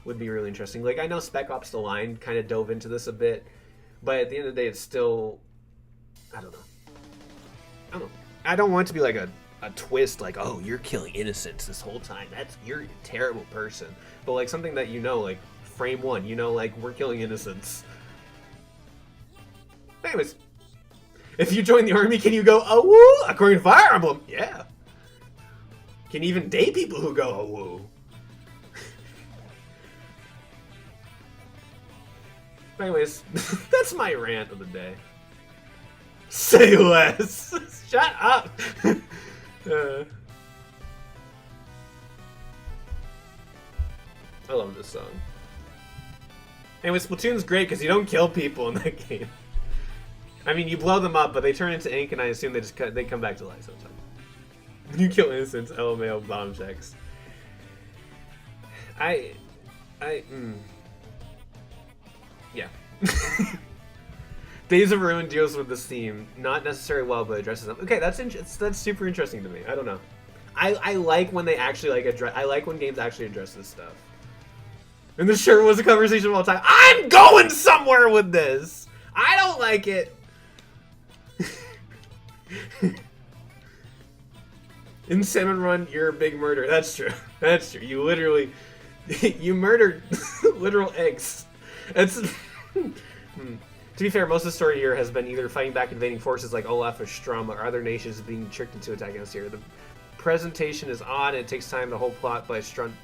would be really interesting. Like, I know Spec Ops The Line kind of dove into this a bit, but at the end of the day, it's still, I don't know. I don't want it to be like a twist, like, oh, you're killing innocents this whole time. You're a terrible person. But like something that, you know, like frame one, you know, like, we're killing innocents. Anyways, if you join the army, can you go, oh, woo, according to Fire Emblem? Yeah. Can you even date people who go, oh, woo? Anyways, that's my rant of the day. Say less. Shut up. I love this song. Anyways, Splatoon's great because you don't kill people in that game. I mean, you blow them up, but they turn into ink, and I assume they come back to life sometimes. You kill innocents, LMAO bomb checks. Yeah. Days of Ruin deals with this theme, not necessarily well, but addresses them. Okay, that's super interesting to me. I don't know. I like when they actually like address. I like when games actually address this stuff. And this sure was a conversation of all time. I'm going somewhere with this. I don't like it. In Salmon Run, you're a big murderer. That's true. That's true. You literally, you murdered literal eggs. It's. To be fair, most of the story here has been either fighting back invading forces like Olaf or Strum, or other nations being tricked into attacking us here. The presentation is odd, and it takes time. The whole plot by Strum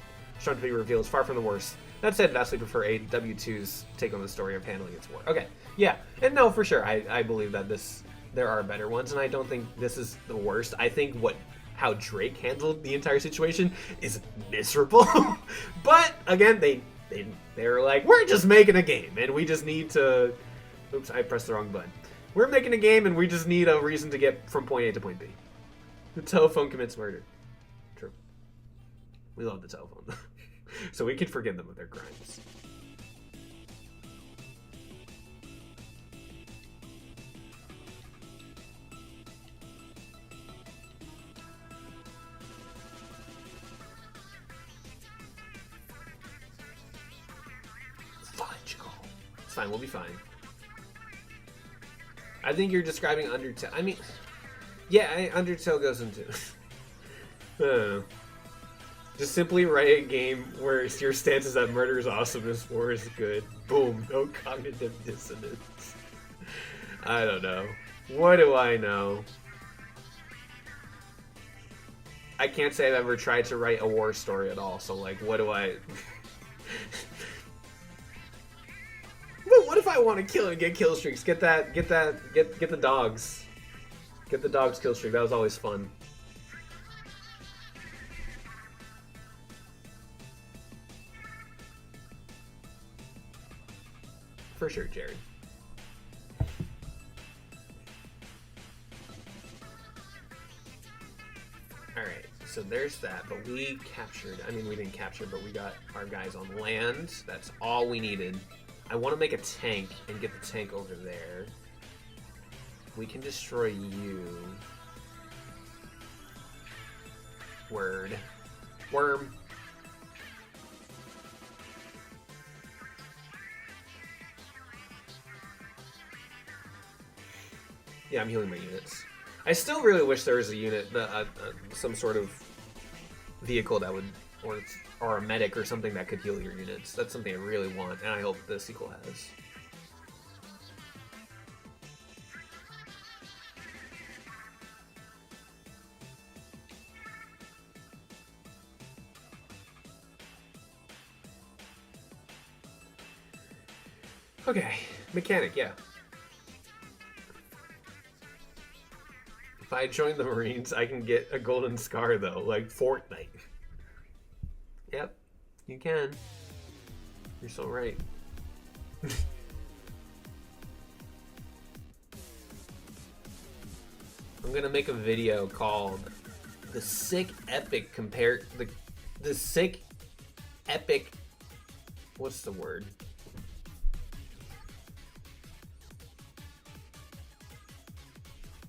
to be revealed is far from the worst. That said, vastly prefer AW2's take on the story of handling its war. Okay, yeah, and no, for sure, I believe that there are better ones, and I don't think this is the worst. I think how Drake handled the entire situation is miserable. But again, they were like, we're just making a game, and we just need to. Oops, I pressed the wrong button. We're making a game, and we just need a reason to get from point A to point B. The telephone commits murder. True. We love the telephone. So we can forgive them of their crimes. Fudge. It's fine, we'll be fine. I think you're describing Undertale. I mean, yeah, Undertale goes into. Just simply write a game where your stance is that murder is awesome and war is good. Boom, no cognitive dissonance. I don't know. What do I know? I can't say I've ever tried to write a war story at all, so like, what do I... But what if I want to kill and get kill streaks? Get the dogs. Get the dogs kill streak. That was always fun. for sure, Jared. Alright, so there's that, but we captured, I mean we didn't capture, but we got our guys on land. That's all we needed. I want to make a tank and get the tank over there. We can destroy you. Word. Worm. Yeah, I'm healing my units. I still really wish there was a unit, some sort of vehicle that would, or a medic or something that could heal your units. That's something I really want, and I hope the sequel has. Okay, mechanic, yeah. If I join the Marines, I can get a golden scar, though, like Fortnite. Yep, you can. You're so right. I'm gonna make a video called the sick epic the sick epic, what's the word?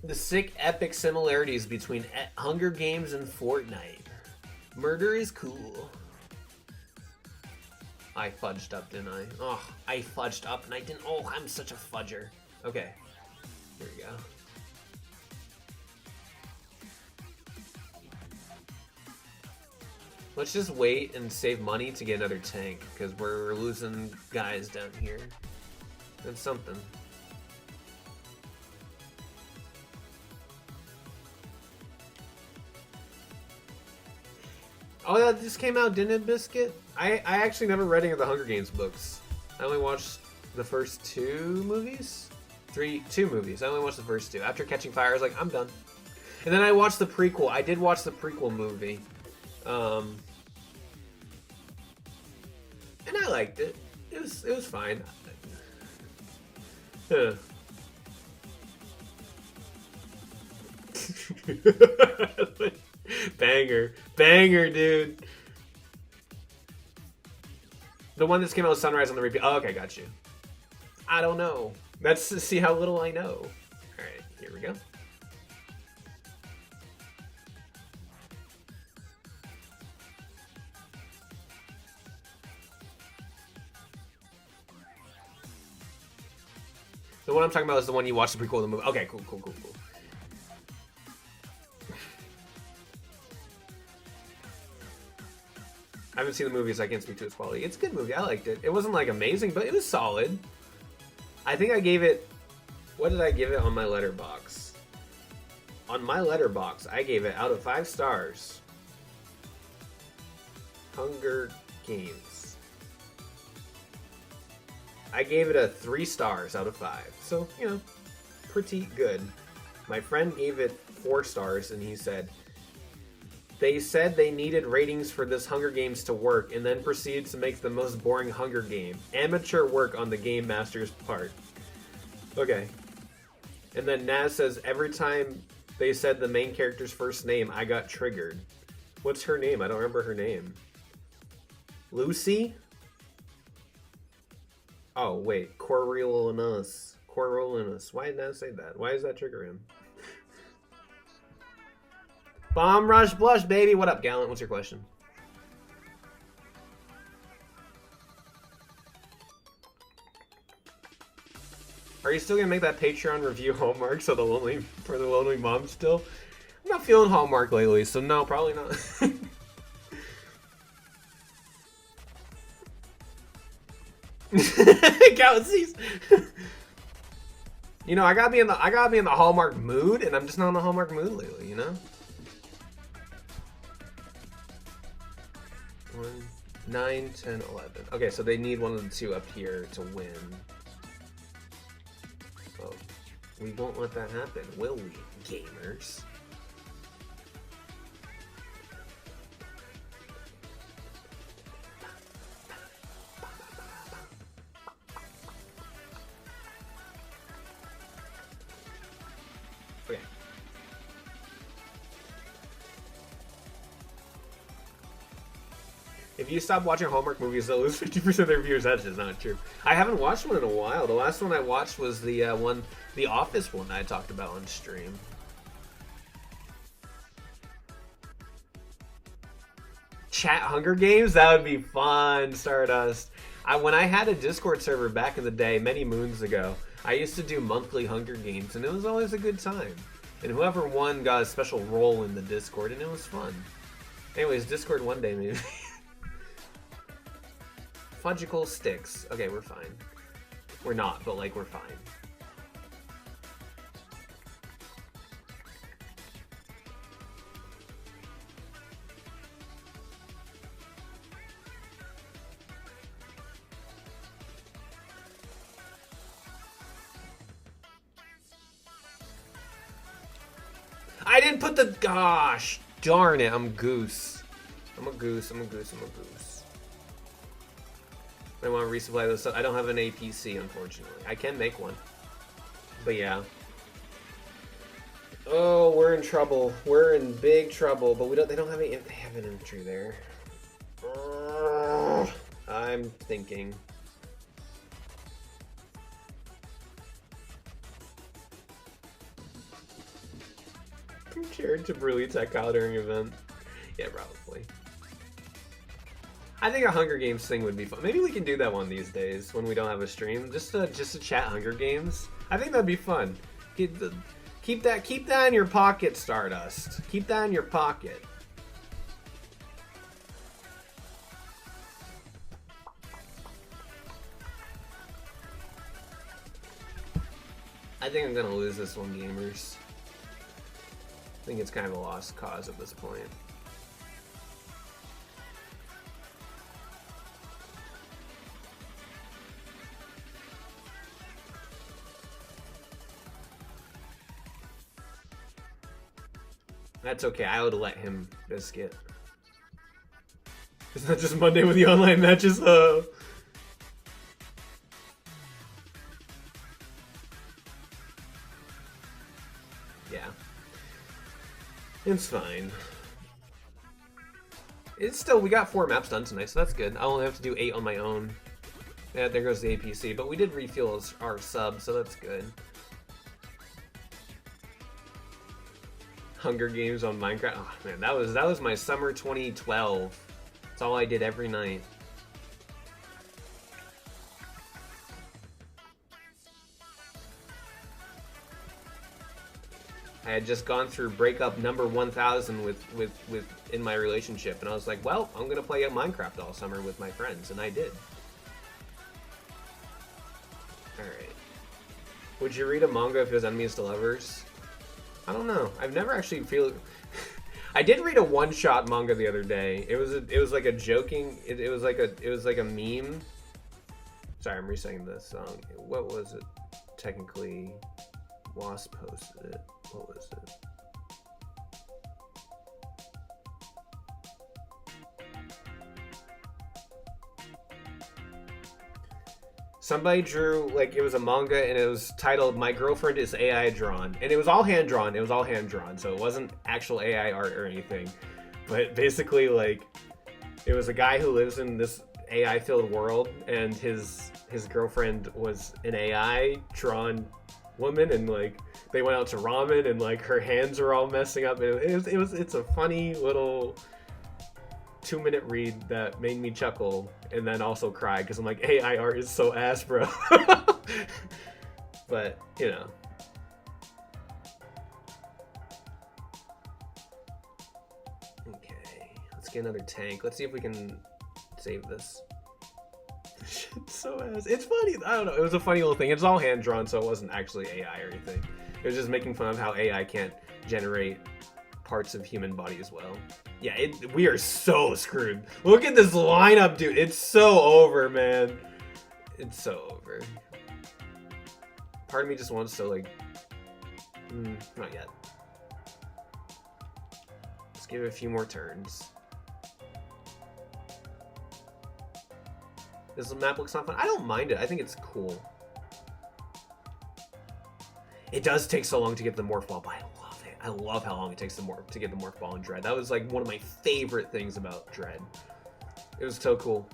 The sick epic similarities between Hunger Games and Fortnite. Murder is cool. I fudged up, didn't I? Oh, I fudged up and I didn't. Oh, I'm such a fudger. Okay, here we go. Let's just wait and save money to get another tank, because we're losing guys down here. That's something. Oh, that just came out, didn't it, Biscuit? I actually never read any of the Hunger Games books. I only watched the first two movies? Two movies. I only watched the first two. After Catching Fire, I was like, I'm done. And then I watched the prequel. I did watch the prequel movie. And I liked it. It was fine. Banger, dude. The one that came out with Sunrise on the repeat. Oh, okay, got you. I don't know. Let's see how little I know. All right, here we go. The one I'm talking about is the one you watched the prequel of the movie. Okay, cool. I haven't seen the movie, so I can't speak to its quality. It's a good movie. I liked it. It wasn't like amazing, but it was solid. I think I gave it... What did I give it on my letterbox? On my letterbox, I gave it out of 5 stars. Hunger Games. I gave it a 3 stars out of 5. So, you know, pretty good. My friend gave it 4 stars, and he said... They said they needed ratings for this Hunger Games to work, and then proceeded to make the most boring Hunger Game. Amateur work on the Game Master's part. Okay. And then Naz says, every time they said the main character's first name, I got triggered. What's her name? I don't remember her name. Lucy? Oh, wait. Coriolanus. Why did Naz say that? Why does that trigger him? Bomb Rush Blush, baby. What up, Gallant? What's your question? Are you still gonna make that Patreon review Hallmark for the lonely mom still? I'm not feeling Hallmark lately, so no, probably not. Galaxies. You know, I gotta be in the Hallmark mood, and I'm just not in the Hallmark mood lately, you know? 9, 10, 11. Okay, so they need one of the two up here to win. Oh, we won't let that happen, will we, gamers? if you stop watching Hallmark movies, they'll lose 50% of their viewers. That's just not true. I haven't watched one in a while. The last one I watched was the the Office one I talked about on stream. Chat Hunger Games? That would be fun, Stardust. When I had a Discord server back in the day, many moons ago, I used to do monthly Hunger Games, and it was always a good time. And whoever won got a special role in the Discord, and it was fun. Anyways, Discord one day, maybe. Fudgicle sticks. Okay, we're fine. We're not, but like, we're fine. I didn't put the... Gosh, darn it, I'm goose. I'm a goose. I want to resupply those stuff. I don't have an APC, unfortunately. I can make one. But yeah. Oh, we're in trouble. We're in big trouble. But they don't have any... They have an infantry there. I'm thinking... Jared to Brule Tech out during event. Yeah, probably. I think a Hunger Games thing would be fun. Maybe we can do that one these days when we don't have a stream. Just to chat Hunger Games. I think that'd be fun. Keep that in your pocket, Stardust. Keep that in your pocket. I think I'm gonna lose this one, gamers. I think it's kind of a lost cause at this point. That's okay, I would let him biscuit. It's not just Monday with the online matches, Yeah. It's fine. It's still, we got 4 maps done tonight, so that's good. I only have to do 8 on my own. Yeah, there goes the APC, but we did refuel our sub, so that's good. Hunger Games on Minecraft. Oh man, that was my summer 2012. That's all I did every night. I had just gone through breakup number 1000 with in my relationship, and I was like, well, I'm gonna play Minecraft all summer with my friends, and I did. Alright. Would you read a manga if it was enemies to lovers? I don't know. I've never actually feel. I did read a one-shot manga the other day. It was like a joking. It was like a meme. Sorry, I'm re-saying this. What was it? Technically, Wasp posted it. What was it? Somebody drew, like, it was a manga, and it was titled "My Girlfriend is AI Drawn," and it was all hand drawn. It was all hand drawn, so it wasn't actual AI art or anything. But basically, like, it was a guy who lives in this AI-filled world, and his girlfriend was an AI drawn woman, and like they went out to ramen, and like her hands are all messing up. It's a funny little 2-minute read that made me chuckle and then also cry because I'm like, AI art is so ass, bro. But you know. Okay, let's get another tank. Let's see if we can save this. Shit's so ass. It's funny. I don't know. It was a funny little thing. It's all hand drawn, so it wasn't actually AI or anything. It was just making fun of how AI can't generate parts of human body as well. Yeah, we are so screwed. Look at this lineup, dude. It's so over, man. It's so over. Part of me just wants to, like... not yet. Let's give it a few more turns. This map looks not fun. I don't mind it. I think it's cool. It does take so long to get the morph ball, but I love it. I love how long it takes to get the morph ball in Dread. That was like one of my favorite things about Dread. It was so cool.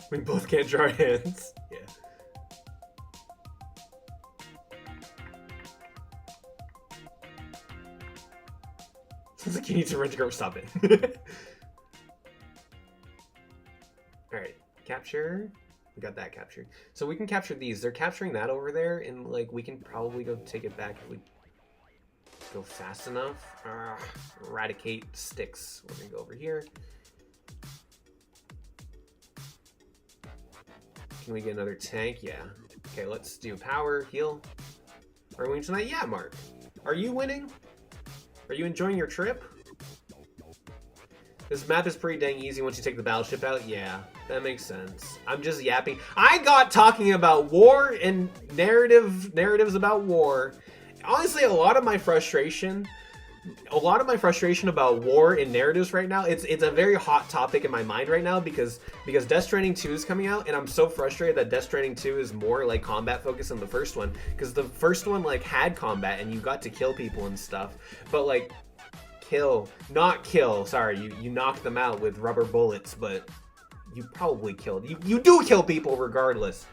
We both can't draw our hands. Yeah. Sounds like you need to rent a girl. Stop it. Alright, capture. We got that captured. So we can capture these. They're capturing that over there, and like we can probably go take it back if we go fast enough. Eradicate sticks. We're gonna go over here. Can we get another tank? Yeah. Okay, let's do power, heal. Are we winning tonight? Yeah, Mark. Are you winning? Are you enjoying your trip? This map is pretty dang easy once you take the battleship out. Yeah, that makes sense. I'm just yapping. I got talking about war and narratives about war. Honestly, a lot of my frustration about war and narratives right now, it's a very hot topic in my mind right now because Death Stranding 2 is coming out, and I'm so frustrated that Death Stranding 2 is more like combat focused than the first one, because the first one like had combat and you got to kill people and stuff, but like not kill, sorry, you knocked them out with rubber bullets, but you probably killed, you do kill people regardless.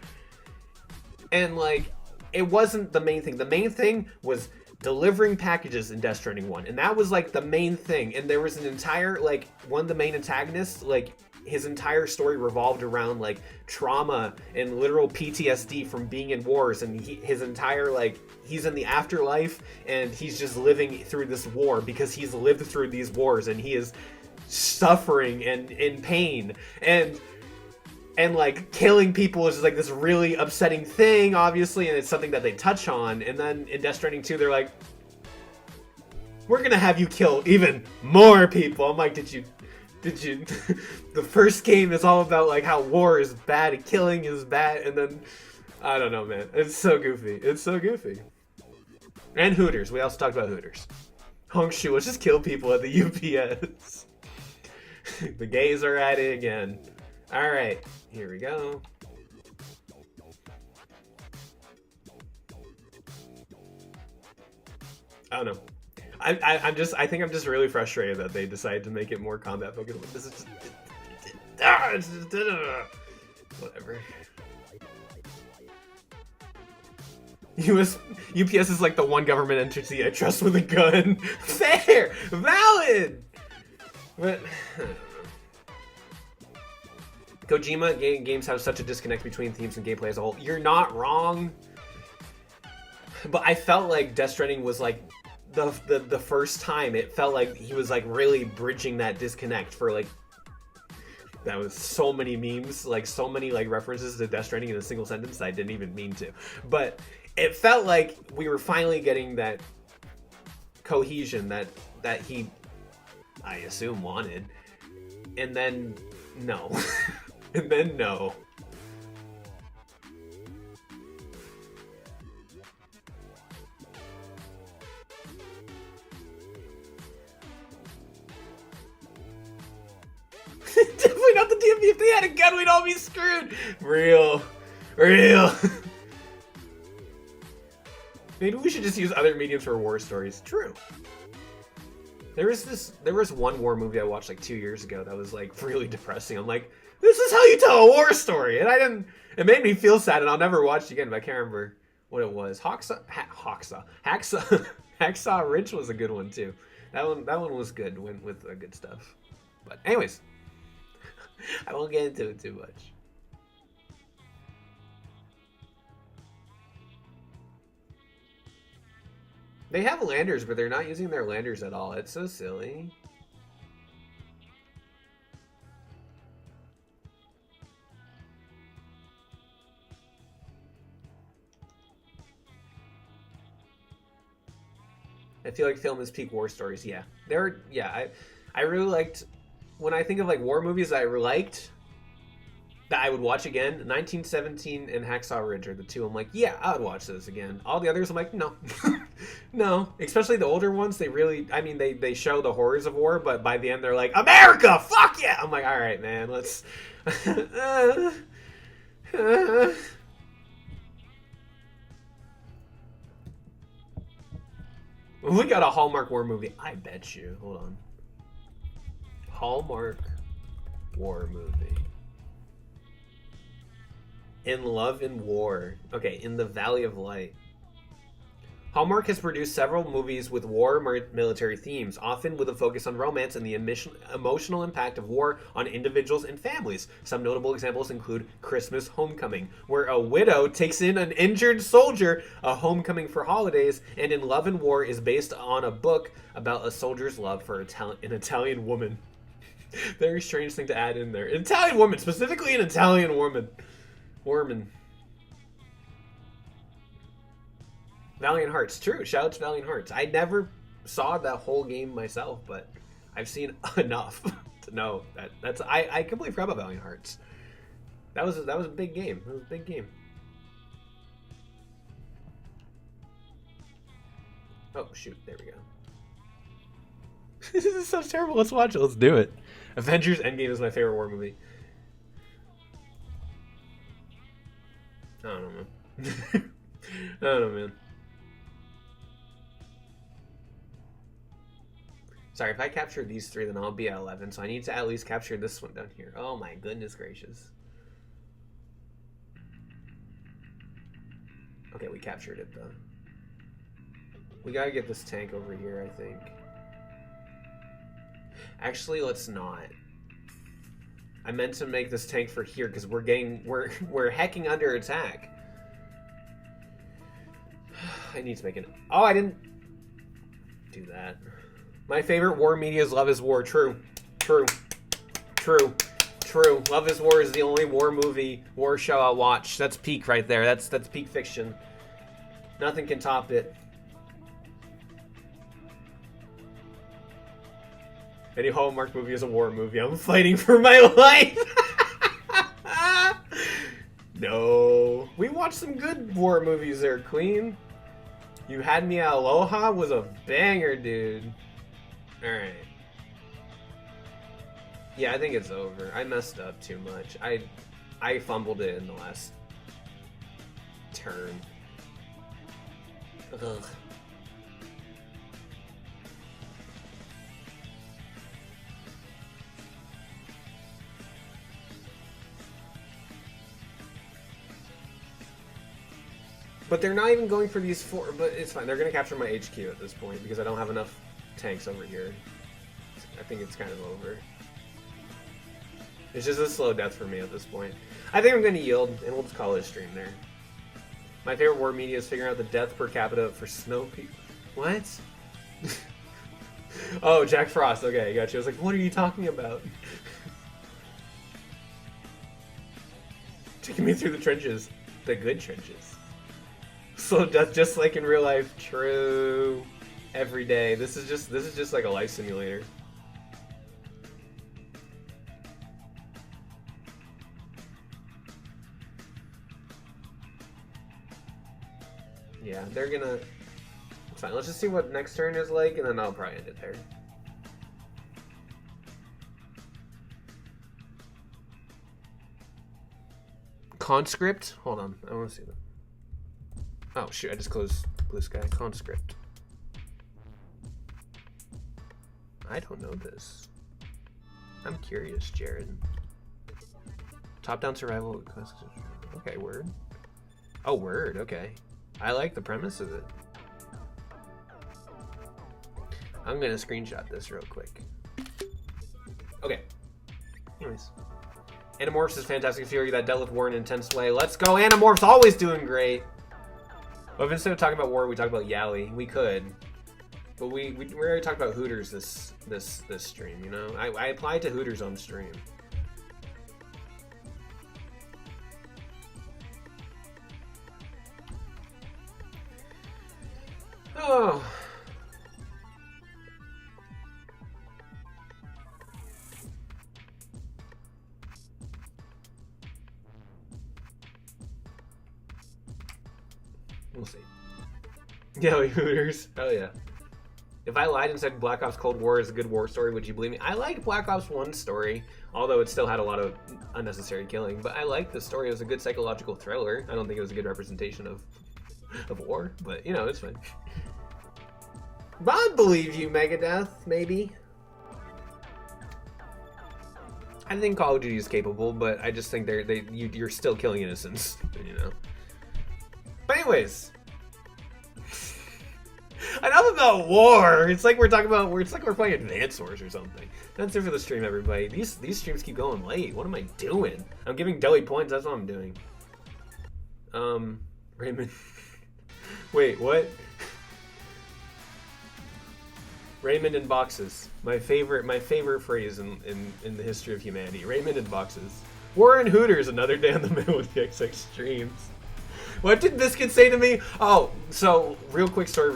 And like, it wasn't the main thing. The main thing was delivering packages in Death Stranding 1, and that was like the main thing. And there was an entire, like, one of the main antagonists, like his entire story revolved around like trauma and literal PTSD from being in wars, and his entire, like, he's in the afterlife and he's just living through this war because he's lived through these wars and he is suffering and in pain, and like killing people is just like this really upsetting thing, obviously, and it's something that they touch on. And then in Death Stranding 2, they're like, we're gonna have you kill even more people. I'm like, did you the first game is all about like how war is bad and killing is bad, and then I don't know, man, it's so goofy. And Hooters, we also talked about Hooters. Hongshu, let's just kill people at the UPS. The gays are at it again. All right, here we go. I don't know. I think I'm just really frustrated that they decided to make it more combat focused. This is just, whatever. UPS is like the one government entity I trust with a gun. Fair, valid. But Kojima games have such a disconnect between themes and gameplay as a whole. You're not wrong, but I felt like Death Stranding was like the first time it felt like he was like really bridging that disconnect for like, that was so many memes, like so many like references to Death Stranding in a single sentence that I didn't even mean to, but it felt like we were finally getting that cohesion that he, I assume, wanted, and then no. And then no. Definitely not the DMV. If they had a gun, we'd all be screwed. Real. Maybe we should just use other mediums for war stories. True. There was one war movie I watched like 2 years ago that was like really depressing. I'm like, this is how you tell a war story, and it made me feel sad, and I'll never watch it again, but I can't remember what it was. Hacksaw Ridge was a good one too. That one was good, went with good stuff. But anyways, I won't get into it too much. They have landers, but they're not using their landers at all. It's so silly. I feel like film is peak war stories. Yeah, I really liked, when I think of like war movies that I liked that I would watch again, 1917 and Hacksaw Ridge are the two. I'm like, yeah, I would watch those again. All the others, I'm like, no. No, especially the older ones. They really, I mean, they show the horrors of war, but by the end they're like, America, fuck yeah. I'm like, all right, man, let's. We got a Hallmark war movie. I bet you. Hold on. Hallmark war movie. In Love and War. Okay, In the Valley of Light. Hallmark has produced several movies with war military themes, often with a focus on romance and the emotional impact of war on individuals and families. Some notable examples include Christmas Homecoming, where a widow takes in an injured soldier, A Homecoming for Holidays, and In Love and War is based on a book about a soldier's love for an Italian woman. Very strange thing to add in there. An Italian woman, specifically an Italian woman. Woman. Valiant Hearts, true. Shout out to Valiant Hearts. I never saw that whole game myself, but I've seen enough to know that's. I completely forgot about Valiant Hearts. That was a big game. It was a big game. Oh shoot! There we go. This is so terrible. Let's watch it. Let's do it. Avengers Endgame is my favorite war movie. I don't know, man. I don't know, man. Sorry, if I capture these three, then I'll be at 11. So I need to at least capture this one down here. Oh my goodness gracious. Okay, we captured it though. We gotta get this tank over here, I think. Actually, let's not. I meant to make this tank for here because we're hacking under attack. I need to make it. Oh, I didn't do that. My favorite war media is Love is War. True. True. True. True. Love is War is the only war movie, war show I'll watch. That's peak right there. That's peak fiction. Nothing can top it. Any Hallmark movie is a war movie. I'm fighting for my life. No. We watched some good war movies there, Queen. You Had Me at Aloha was a banger, dude. Alright. Yeah, I think it's over. I messed up too much. I fumbled it in the last turn. Ugh. But they're not even going for these four, but it's fine. They're going to capture my HQ at this point because I don't have enough tanks over here. I think it's kind of over. It's just a slow death for me at this point. I think I'm going to yield, and we'll just call it a stream there. My favorite war media is figuring out the death per capita for snow people. What? Oh, Jack Frost. Okay, I got you. I was like, what are you talking about? Taking me through the trenches. The good trenches. Slow death just like in real life. True. Every day. This is just like a life simulator. Yeah, they're gonna... It's fine. Let's just see what next turn is like, and then I'll probably end it there. Conscript? Hold on. I want to see that. Oh, shoot. I just closed Blue Sky. Conscript. I don't know this. I'm curious, Jared. Top-down survival. Okay, word. Oh, word. Okay. I like the premise of it. I'm gonna screenshot this real quick. Okay. Anyways. Animorphs is Fantastic Fury that dealt with war in an intense way. Let's go, Animorphs! Always doing great! Well, if instead of talking about war, we talk about Yali, we could. But we already talked about Hooters this stream, you know? I applied to Hooters on stream. Oh. We'll see. Yeah, Hooters. Oh yeah. If I lied and said Black Ops Cold War is a good war story, would you believe me? I liked Black Ops 1's story, although it still had a lot of unnecessary killing. But I liked the story. It was a good psychological thriller. I don't think it was a good representation of war, but you know, it's fine. But I'd believe you, Megadeth, maybe. I think Call of Duty is capable, but I just think you're still killing innocents, you know. But anyways, enough about war. It's like we're talking about. It's like we're playing Advance Wars or something. That's it for the stream, everybody. These streams keep going late. What am I doing? I'm giving Doey points. That's what I'm doing. Raymond. Wait, what? Raymond in boxes. My favorite phrase in the history of humanity. Raymond in boxes. Warren Hooters, another day on the Memo DXX streams. What did Biscuit say to me? Oh, so real quick story.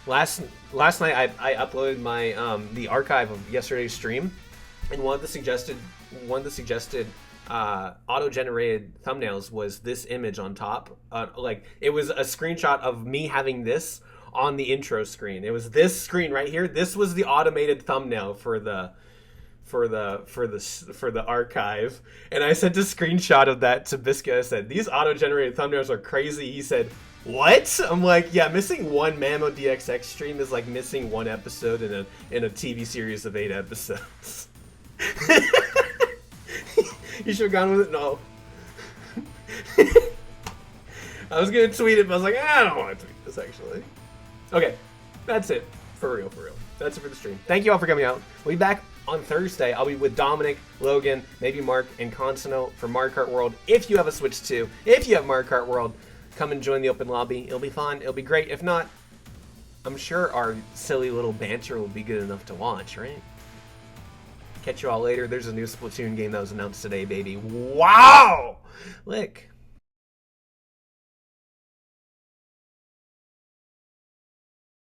Last night I uploaded my the archive of yesterday's stream, and one of the suggested auto-generated thumbnails was this image on top. Like it was a screenshot of me having this on the intro screen. It was this screen right here. This was the automated thumbnail for the archive, and I sent a screenshot of that to Biscuit. I said, "These auto-generated thumbnails are crazy." He said, "What?" I'm like, "Yeah, missing one Mamo DXX stream is like missing one episode in a TV series of 8 episodes." You should have gone with it. No. I was gonna tweet it, but I was like, I don't want to tweet this actually. Okay, that's it. For real. That's it for the stream. Thank you all for coming out. We'll be back on Thursday. I'll be with Dominic, Logan, maybe Mark, and Constano for Mario Kart World. If you have a Switch 2, if you have Mario Kart World, come and join the open lobby. It'll be fun. It'll be great. If not, I'm sure our silly little banter will be good enough to watch, right? Catch you all later. There's a new Splatoon game that was announced today, baby. Wow! Lick.